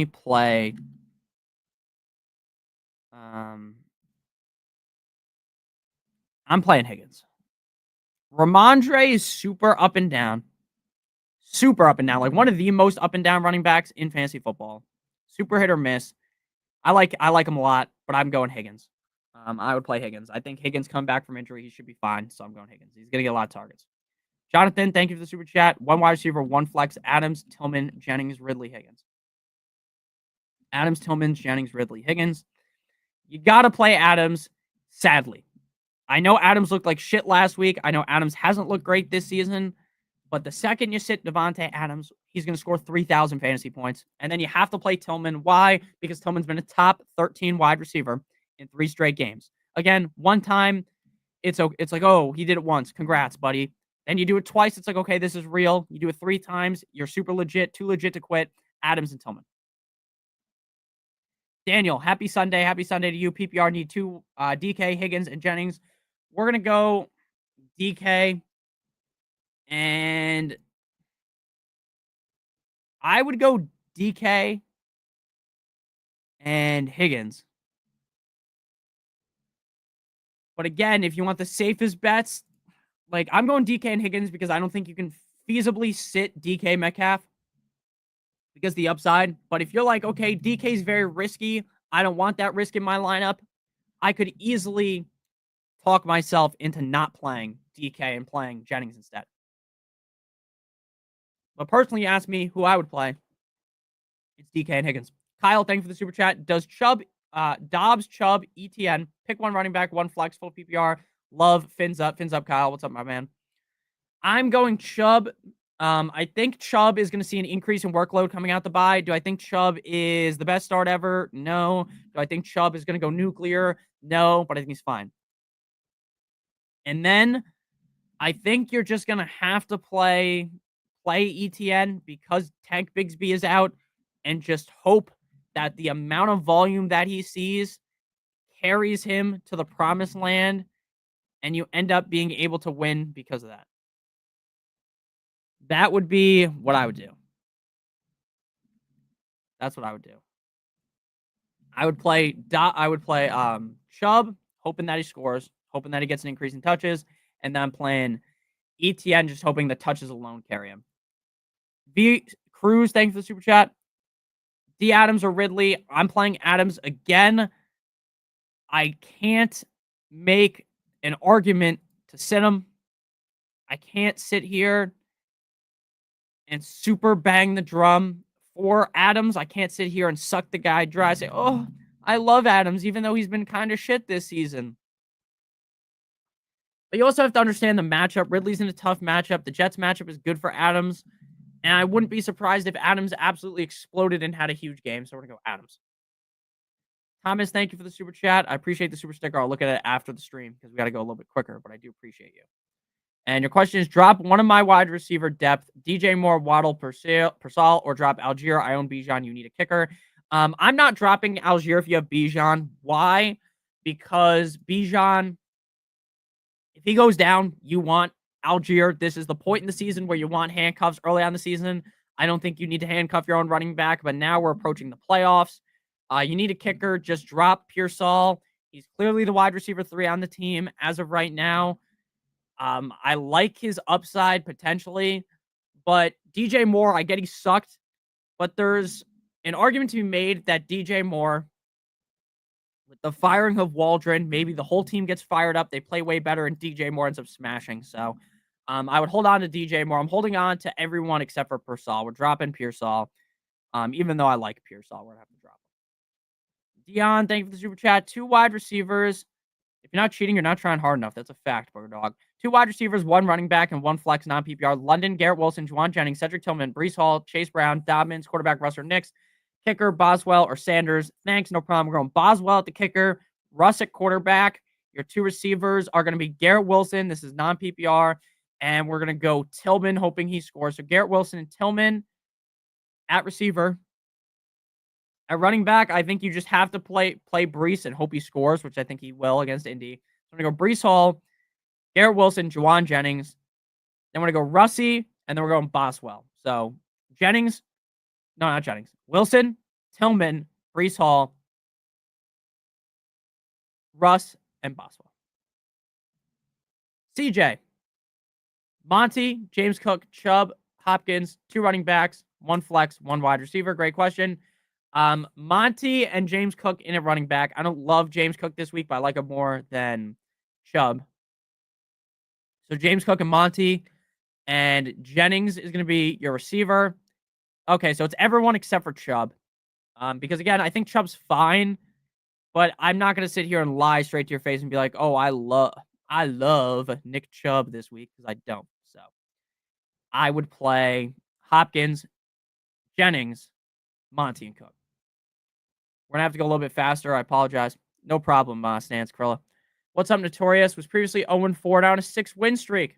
play I'm playing Higgins. Ramondre is super up and down. Super up and down. Like one of the most up and down running backs in fantasy football. Super hit or miss. I like him a lot, but I'm going Higgins. I would play Higgins. I think Higgins come back from injury. He should be fine. So I'm going Higgins. He's going to get a lot of targets. Jonathan, thank you for the super chat. One wide receiver, one flex. Adams, Tillman, Jennings, Ridley, Higgins. Adams, Tillman, Jennings, Ridley, Higgins. You got to play Adams, sadly. I know Adams looked like shit last week. I know Adams hasn't looked great this season. But the second you sit Devontae Adams, he's going to score 3,000 fantasy points. And then you have to play Tillman. Why? Because Tillman's been a top 13 wide receiver in 3 straight games. Again, one time, it's like, oh, he did it once. Congrats, buddy. Then you do it twice. It's like, okay, this is real. You do it 3 times. You're super legit, too legit to quit. Adams and Tillman. Daniel, happy Sunday. Happy Sunday to you. PPR need 2 DK, Higgins, and Jennings. We're going to go DK. And I would go DK and Higgins. But again, if you want the safest bets, like I'm going DK and Higgins because I don't think you can feasibly sit DK Metcalf because the upside. But if you're like, okay, DK is very risky, I don't want that risk in my lineup, I could easily talk myself into not playing DK and playing Jennings instead. But personally, you ask me who I would play, it's DK and Higgins. Kyle, thank you for the super chat. Does Dobbs, Chubb, ETN, pick one running back, one flex, full PPR, love, fins up, Kyle. What's up, my man? I'm going Chubb. I think Chubb is going to see an increase in workload coming out the bye. Do I think Chubb is the best start ever? No. Do I think Chubb is going to go nuclear? No, but I think he's fine. And then I think you're just going to have to play ETN because Tank Bigsby is out and just hope that the amount of volume that he sees carries him to the promised land and you end up being able to win because of that. That would be what I would do. That's what I would do. I would play Chubb, hoping that he scores, hoping that he gets an increase in touches, and then I'm playing ETN, just hoping the touches alone carry him. V Cruz, thank you for the super chat. D Adams or Ridley. I'm playing Adams again. I can't make an argument to sit him. I can't sit here and super bang the drum for Adams. I can't sit here and suck the guy dry. Say, oh, I love Adams, even though he's been kind of shit this season. But you also have to understand the matchup. Ridley's in a tough matchup. The Jets matchup is good for Adams. And I wouldn't be surprised if Adams absolutely exploded and had a huge game. So we're going to go Adams. Thomas, thank you for the super chat. I appreciate the super sticker. I'll look at it after the stream because we got to go a little bit quicker, but I do appreciate you. And your question is, drop one of my wide receiver depth, DJ Moore, Waddle, Persal, or drop Algier. I own Bijan. You need a kicker. I'm not dropping Algier if you have Bijan. Why? Because Bijan, if he goes down, you want Algier. This is the point in the season where you want handcuffs early on the season. I don't think you need to handcuff your own running back, but now we're approaching the playoffs. You need a kicker. Just drop Pearsall. He's clearly the wide receiver 3 on the team as of right now. I like his upside potentially, but DJ Moore, I get he sucked, but there's an argument to be made that DJ Moore, with the firing of Waldron, maybe the whole team gets fired up. They play way better, and DJ Moore ends up smashing. So I would hold on to DJ Moore. I'm holding on to everyone except for Pearsall. We're dropping Pearsall. Even though I like Pearsall, we're going to have to drop him. Dion, thank you for the super chat. 2 wide receivers. If you're not cheating, you're not trying hard enough. That's a fact, Booger Dog. 2 wide receivers, 1 running back, and 1 flex non-PPR. London, Garrett Wilson, Juwan Jennings, Cedric Tillman, Breece Hall, Chase Brown, Dobbins, quarterback Russ or Nix, kicker Boswell or Sanders. Thanks, no problem. We're going Boswell at the kicker, Russ at quarterback. Your 2 receivers are going to be Garrett Wilson. This is non-PPR. And we're going to go Tillman, hoping he scores. So Garrett Wilson and Tillman at receiver. At running back, I think you just have to play Brees and hope he scores, which I think he will against Indy. So I'm going to go Brees Hall, Garrett Wilson, Juwan Jennings. Then we're going to go Russie, and then we're going Boswell. So Jennings, no, not Jennings. Wilson, Tillman, Brees Hall, Russ, and Boswell. CJ, Monty, James Cook, Chubb, Hopkins, 2 running backs, 1 flex, 1 wide receiver. Great question. Monty and James Cook in a running back. I don't love James Cook this week, but I like him more than Chubb. So James Cook and Monty, and Jennings is going to be your receiver. Okay, so it's everyone except for Chubb. Because again, I think Chubb's fine, but I'm not going to sit here and lie straight to your face and be like, "Oh, I love Nick Chubb this week," because I don't. So I would play Hopkins, Jennings, Monty, and Cook. We're going to have to go a little bit faster. I apologize. No problem, Stans Krilla. What's up, Notorious? Was previously 0-4 down a 6-win streak.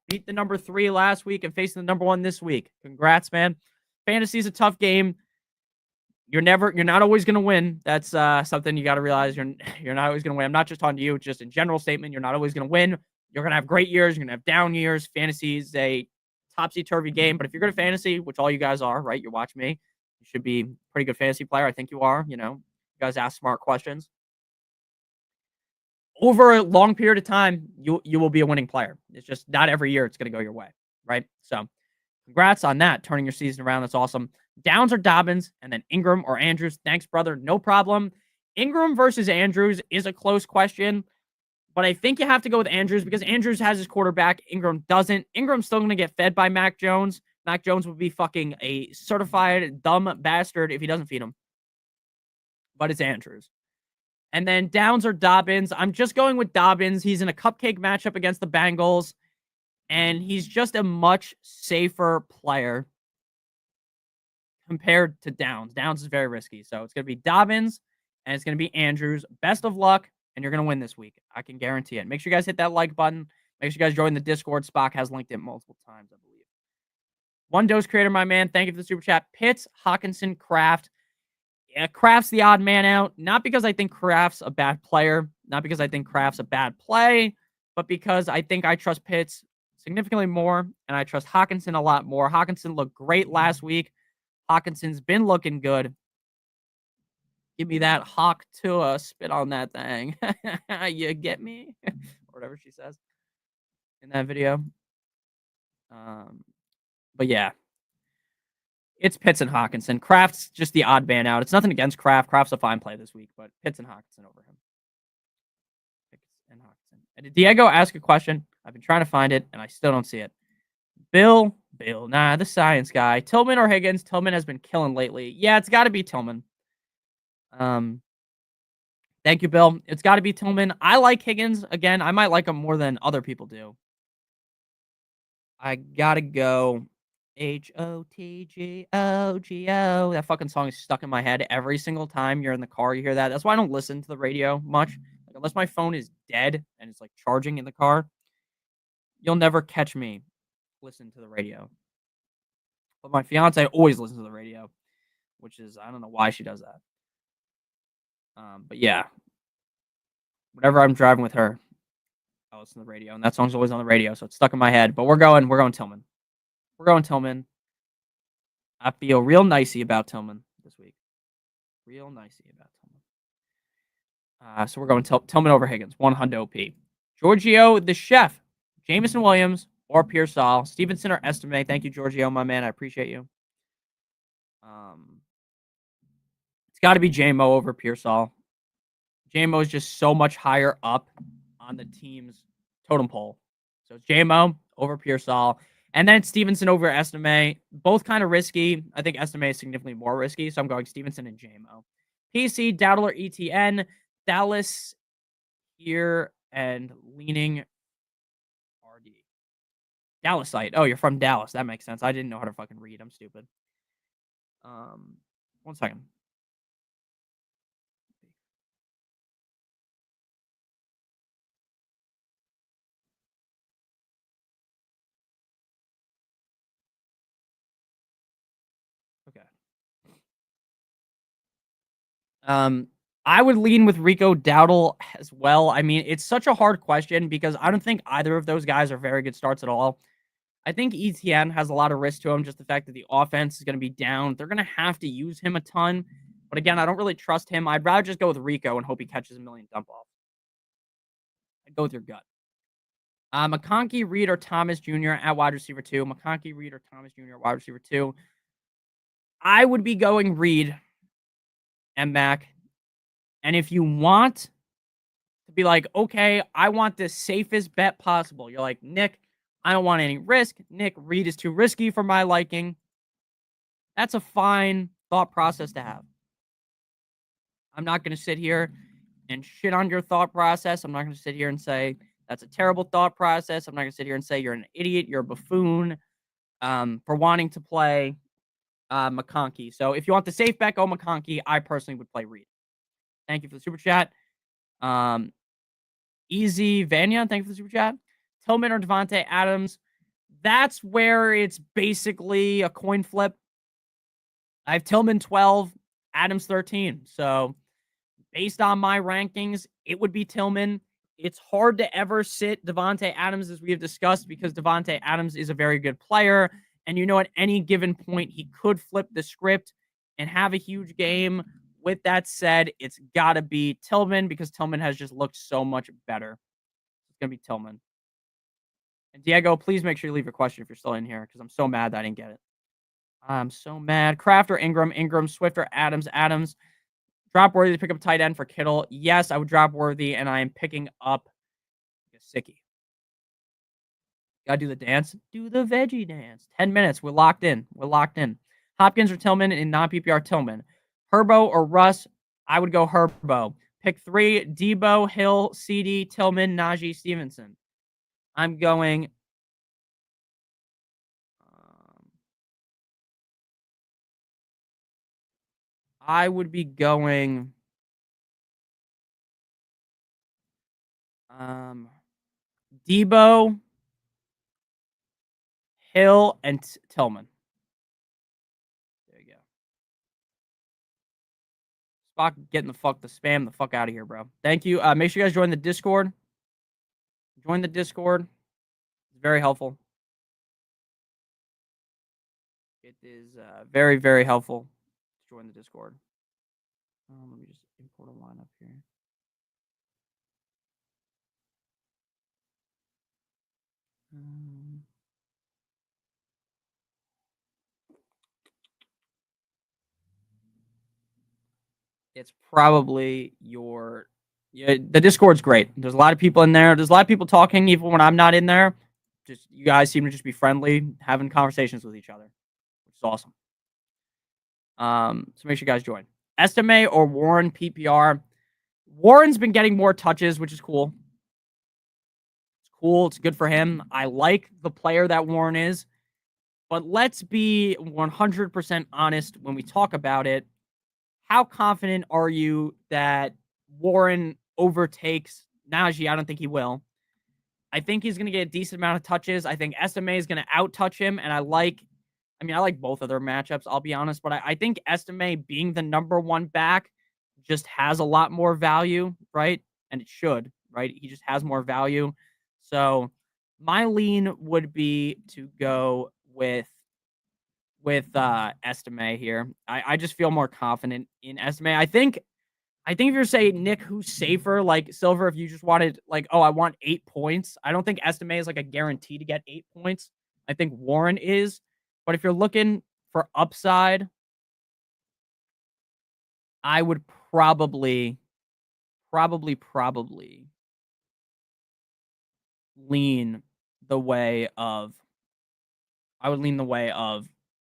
Beat the number 3 last week and facing the number 1 this week. Congrats, man. Fantasy is a tough game. You're not always going to win. That's something you got to realize. You're not always going to win. I'm not just talking to you. It's just a general statement. You're not always going to win. You're going to have great years. You're going to have down years. Fantasy is a topsy-turvy game. But if you're good at fantasy, which all you guys are, right? You watch me. You should be a pretty good fantasy player. I think you are. You know, you guys ask smart questions. Over a long period of time, you will be a winning player. It's just not every year it's going to go your way, right? So congrats on that, turning your season around. That's awesome. Downs or Dobbins, and then Ingram or Andrews. Thanks, brother. No problem. Ingram versus Andrews is a close question, but I think you have to go with Andrews because Andrews has his quarterback. Ingram doesn't. Ingram's still going to get fed by Mac Jones. Mac Jones would be fucking a certified dumb bastard if he doesn't feed him. But it's Andrews. And then Downs or Dobbins. I'm just going with Dobbins. He's in a cupcake matchup against the Bengals, and he's just a much safer player compared to Downs. Downs is very risky. So it's going to be Dobbins, and it's going to be Andrews. Best of luck, and you're going to win this week. I can guarantee it. Make sure you guys hit that like button. Make sure you guys join the Discord. Spock has linked it multiple times, I believe. One Dose Creator, my man. Thank you for the super chat. Pitts, Hawkinson, Kraft. Yeah, Kraft's the odd man out, not because I think Kraft's a bad player, not because I think Kraft's a bad play, but because I think I trust Pitts significantly more, and I trust Hawkinson a lot more. Hawkinson looked great last week. Hawkinson's been looking good. Give me that Hawk to spit on that thing. You get me? Or whatever she says in that video. But yeah. It's Pitts and Hawkinson. Kraft's just the odd man out. It's nothing against Kraft. Kraft's a fine play this week, but Pitts and Hawkinson over him. Pitts and Hawkinson. And did Diego ask a question? I've been trying to find it, and I still don't see it. Bill, the science guy. Tillman or Higgins? Tillman has been killing lately. Yeah, it's got to be Tillman. Thank you, Bill. It's got to be Tillman. I like Higgins. Again, I might like him more than other people do. I got to go HOTGOGO. That fucking song is stuck in my head every single time you're in the car. You hear that. That's why I don't listen to the radio much. Like, unless my phone is dead and it's like charging in the car, you'll never catch me listen to the radio. But my fiance always listens to the radio, which is, I don't know why she does that. But yeah, whenever I'm driving with her, I listen to the radio, and that song's always on the radio, so it's stuck in my head. But we're going Tillman. We're going Tillman. I feel real nicey about Tillman this week. Real nicey about Tillman. So we're going Tillman over Higgins. 100 P. Giorgio the chef. Jameson Williams or Pearsall. Stevenson or Estime. Thank you, Giorgio, my man. I appreciate you. It's got to be J-Mo over Pearsall. J-Mo is just so much higher up on the team's totem pole. So it's J-Mo over Pearsall. And then Stevenson over Estime. Both kind of risky. I think Estime is significantly more risky. So I'm going Stevenson and J-Mo. PC, Dowdle or ETN. Dallas here and leaning RD. Dallasite. Oh, you're from Dallas. That makes sense. I didn't know how to fucking read. I'm stupid. 1 second. I would lean with Rico Dowdle as well. I mean, it's such a hard question because I don't think either of those guys are very good starts at all. I think ETN has a lot of risk to him, just the fact that the offense is going to be down. They're going to have to use him a ton. But again, I don't really trust him. I'd rather just go with Rico and hope he catches a million dump offs. I'd go with your gut. McConkey, Reed, or Thomas Jr. at wide receiver 2. McConkey, Reed, or Thomas Jr. at wide receiver 2. I would be going Reed and Mac. And if you want to be like, okay, I want the safest bet possible. You're like, Nick, I don't want any risk. Nick, Reed is too risky for my liking. That's a fine thought process to have. I'm not going to sit here and shit on your thought process. I'm not going to sit here and say that's a terrible thought process. I'm not going to sit here and say you're an idiot, you're a buffoon for wanting to play McConkey. So if you want the safe bet, go McConkey. I personally would play Reed. Thank you for the super chat. Easy Vanya, thank you for the super chat. Tillman or Devontae Adams. That's where it's basically a coin flip. I have Tillman 12, Adams 13. So based on my rankings, it would be Tillman. It's hard to ever sit Devontae Adams, as we have discussed, because Devontae Adams is a very good player. And at any given point, he could flip the script and have a huge game. With that said, it's got to be Tillman because Tillman has just looked so much better. It's going to be Tillman. And Diego, please make sure you leave your question if you're still in here because I'm so mad that I didn't get it. I'm so mad. Kraft or Ingram? Ingram. Swift or Adams? Adams. Drop Worthy to pick up tight end for Kittle. Yes, I would drop Worthy, and I am picking up Gesicki. Gotta do the dance. Do the veggie dance. 10 minutes. We're locked in. Hopkins or Tillman in non-PPR Tillman. Herbo or Russ? I would go Herbo. Pick 3, Debo, Hill, CD, Tillman, Najee, Stevenson. I'm going... I would be going... Debo, Hill, and Tillman. There you go. Spock getting the spam the fuck out of here, bro. Thank you. Make sure you guys join the Discord. Join the Discord. It's very helpful. It is very, very helpful to join the Discord. Let me just import a lineup here. It's probably your... Yeah, the Discord's great. There's a lot of people in there. There's a lot of people talking even when I'm not in there. Just you guys seem to just be friendly, having conversations with each other, which is awesome. So make sure you guys join. Estime or Warren PPR. Warren's been getting more touches, which is cool. It's cool. It's good for him. I like the player that Warren is. But let's be 100% honest when we talk about it. How confident are you that Warren overtakes Najee? I don't think he will. I think he's going to get a decent amount of touches. I think Estime is going to out-touch him, and I like both of their matchups, I'll be honest, but I think Estime being the number one back just has a lot more value, right? And it should, right? He just has more value. So my lean would be to go with Estime here. I just feel more confident in Estime. I think if you're saying, Nick, who's safer, like Silver, if you just wanted, like, oh, I want 8 points, I don't think Estime is like a guarantee to get 8 points. I think Warren is. But if you're looking for upside, I would probably lean the way of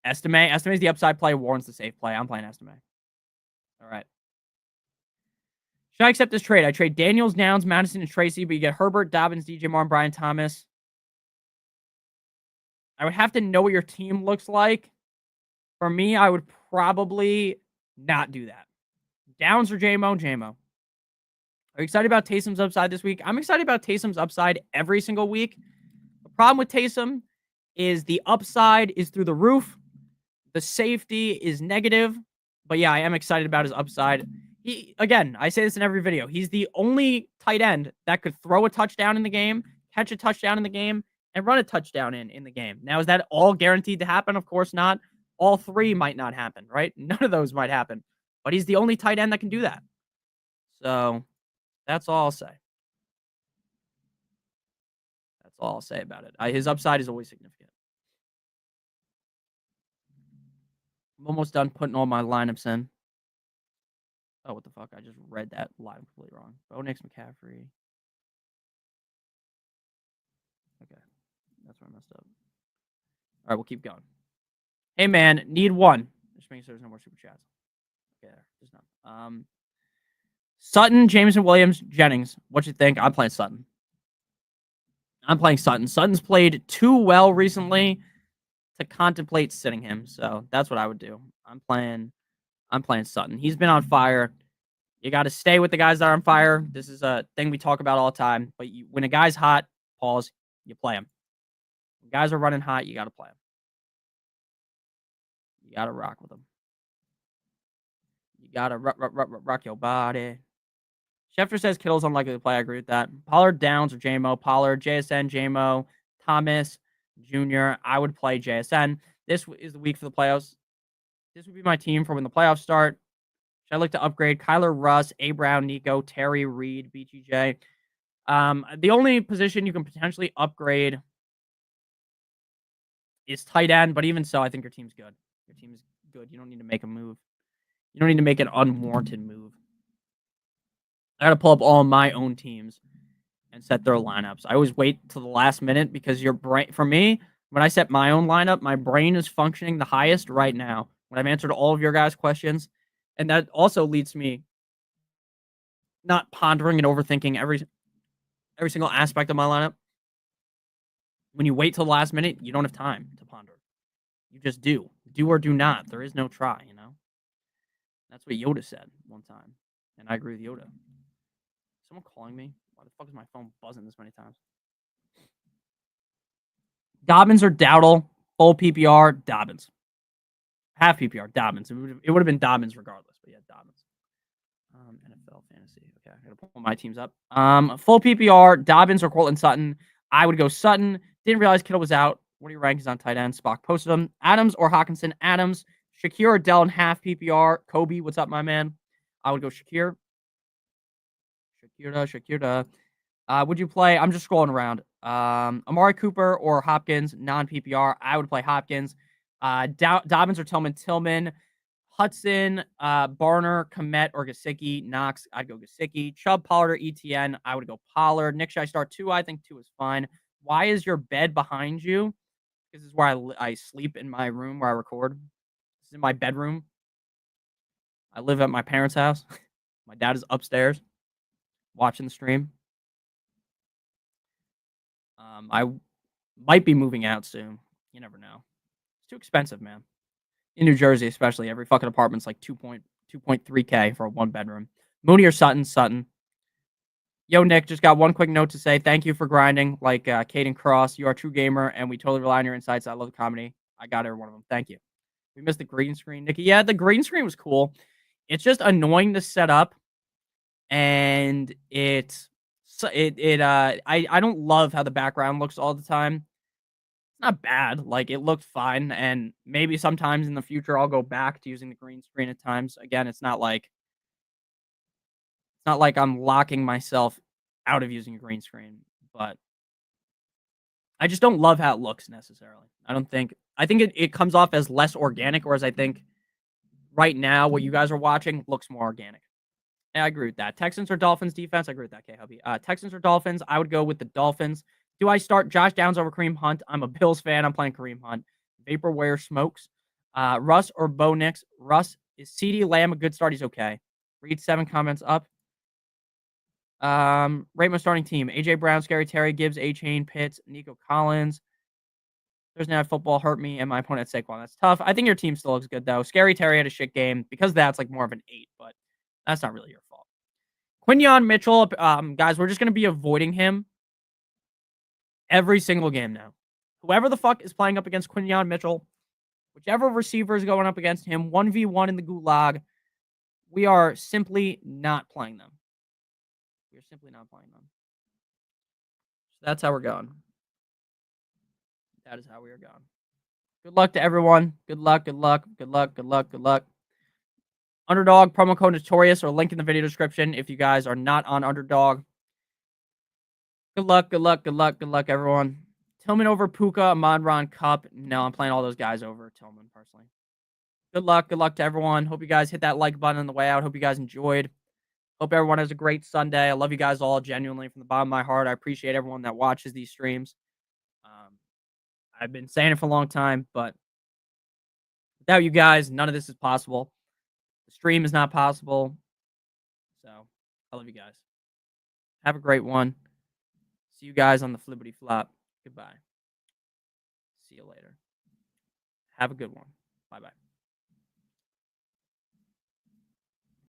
Estime. Estime is the upside play. Warren's the safe play. I'm playing Estime. All right. Should I accept this trade? I trade Daniels, Downs, Madison, and Tracy, but you get Herbert, Dobbins, DJ Moore, and Brian Thomas. I would have to know what your team looks like. For me, I would probably not do that. Downs or JMO? JMO. Are you excited about Taysom's upside this week? I'm excited about Taysom's upside every single week. The problem with Taysom is the upside is through the roof. The safety is negative. But yeah, I am excited about his upside. Again, I say this in every video. He's the only tight end that could throw a touchdown in the game, catch a touchdown in the game, and run a touchdown in the game. Now, is that all guaranteed to happen? Of course not. All three might not happen, right? None of those might happen. But he's the only tight end that can do that. So that's all I'll say. That's all I'll say about it. His upside is always significant. I'm almost done putting all my lineups in. Oh, what the fuck? I just read that line completely wrong. Bo Nix, McCaffrey. Okay. That's where I messed up. All right, we'll keep going. Hey, man, need one. Just making sure there's no more super chats. Okay, there's none. Sutton, Jameson Williams, Jennings. What you think? I'm playing Sutton. I'm playing Sutton. Sutton's played too well recently to contemplate sitting him, so that's what I would do. I'm playing Sutton. He's been on fire. You got to stay with the guys that are on fire. This is a thing we talk about all the time. But when a guy's hot, pause, you play him. When guys are running hot, you got to play him. You got to rock with them. You got to rock your body. Schefter says Kittle's unlikely to play. I agree with that. Pollard, Downs, or JMO. Pollard, JSN, JMO, Thomas, Jr. I would play JSN. This is the week for the playoffs. This would be my team for when the playoffs start. Should I look to upgrade Kyler, Russ, A. Brown, Nico, Terry, Reed, BTJ? The only position you can potentially upgrade is tight end, but even so, I think your team's good. Your team is good. You don't need to make a move. You don't need to make an unwarranted move. I got to pull up all my own teams and set their lineups. I always wait till the last minute because your brain, for me, when I set my own lineup, my brain is functioning the highest right now when I've answered all of your guys' questions. And that also leads to me not pondering and overthinking every single aspect of my lineup. When you wait till the last minute, you don't have time to ponder. You just do. Do or do not. There is no try, you know? That's what Yoda said one time. And I agree with Yoda. Someone calling me? Why the fuck is my phone buzzing this many times? Dobbins or Dowdle? Full PPR, Dobbins. Half PPR, Dobbins. It would have been Dobbins regardless, but yeah, Dobbins. NFL fantasy. Okay, I gotta pull my teams up. Full PPR, Dobbins or Cortland Sutton. I would go Sutton. Didn't realize Kittle was out. What are your rankings on tight end? Spock posted them. Adams or Hawkinson? Adams. Shakir or Dell in half PPR. Kobe, what's up, my man? I would go Shakir. Shakira. Would you play? I'm just scrolling around. Amari Cooper or Hopkins, non PPR. I would play Hopkins. Dobbins or Tillman. Hudson, Barner, Komet, or Gesicki. Knox, I'd go Gesicki. Chubb, Pollard, or ETN. I would go Pollard. Nick, should I start 2? I think 2 is fine. Why is your bed behind you? This is where I sleep in my room where I record. This is in my bedroom. I live at my parents' house. My dad is upstairs watching the stream. I might be moving out soon. You never know. It's too expensive, man. In New Jersey, especially, every fucking apartment's like 2.3K for a 1-bedroom. Mooney or Sutton? Sutton. Yo, Nick, just got one quick note to say. Thank you for grinding like Caden Cross. You are a true gamer, and we totally rely on your insights. I love the comedy. I got every one of them. Thank you. We missed the green screen, Nikki. Yeah, the green screen was cool. It's just annoying to set up, and I don't love how the background looks all the time. It's not bad. Like, it looked fine, and maybe sometimes in the future I'll go back to using the green screen at times. Again, it's not like I'm locking myself out of using a green screen, but I just don't love how it looks necessarily. I think it comes off as less organic, whereas I think right now what you guys are watching looks more organic. Yeah, I agree with that. Texans or Dolphins defense? I agree with that, K-Hubby. Texans or Dolphins? I would go with the Dolphins. Do I start Josh Downs over Kareem Hunt? I'm a Bills fan. I'm playing Kareem Hunt. Vaporware smokes. Russ or Bo Nix? Russ. Is CeeDee Lamb a good start? He's okay. Read 7 comments up. Rate my starting team. AJ Brown, Scary Terry, Gibbs, A-Chain, Pitts, Nico Collins. Thursday Night Football hurt me and my opponent Saquon. That's tough. I think your team still looks good, though. Scary Terry had a shit game. Because that's like more of an 8, but that's not really your fault. Quinyon Mitchell, guys, we're just going to be avoiding him every single game now. Whoever the fuck is playing up against Quinyon Mitchell, whichever receiver is going up against him, 1v1 in the gulag, We are simply not playing them. We are simply not playing them. So that's how we're going. That is how we are going. Good luck to everyone. Good luck, good luck, good luck, good luck, good luck. Underdog, promo code Notorious, or link in the video description if you guys are not on Underdog. Good luck, good luck, good luck, good luck, everyone. Tillman over Puka, Monron, Cup. No, I'm playing all those guys over Tillman, personally. Good luck to everyone. Hope you guys hit that like button on the way out. Hope you guys enjoyed. Hope everyone has a great Sunday. I love you guys all genuinely from the bottom of my heart. I appreciate everyone that watches these streams. I've been saying it for a long time, but without you guys, none of this is possible. The stream is not possible. So I love you guys. Have a great one. See you guys on the flippity flop. Goodbye. See you later. Have a good one. Bye bye.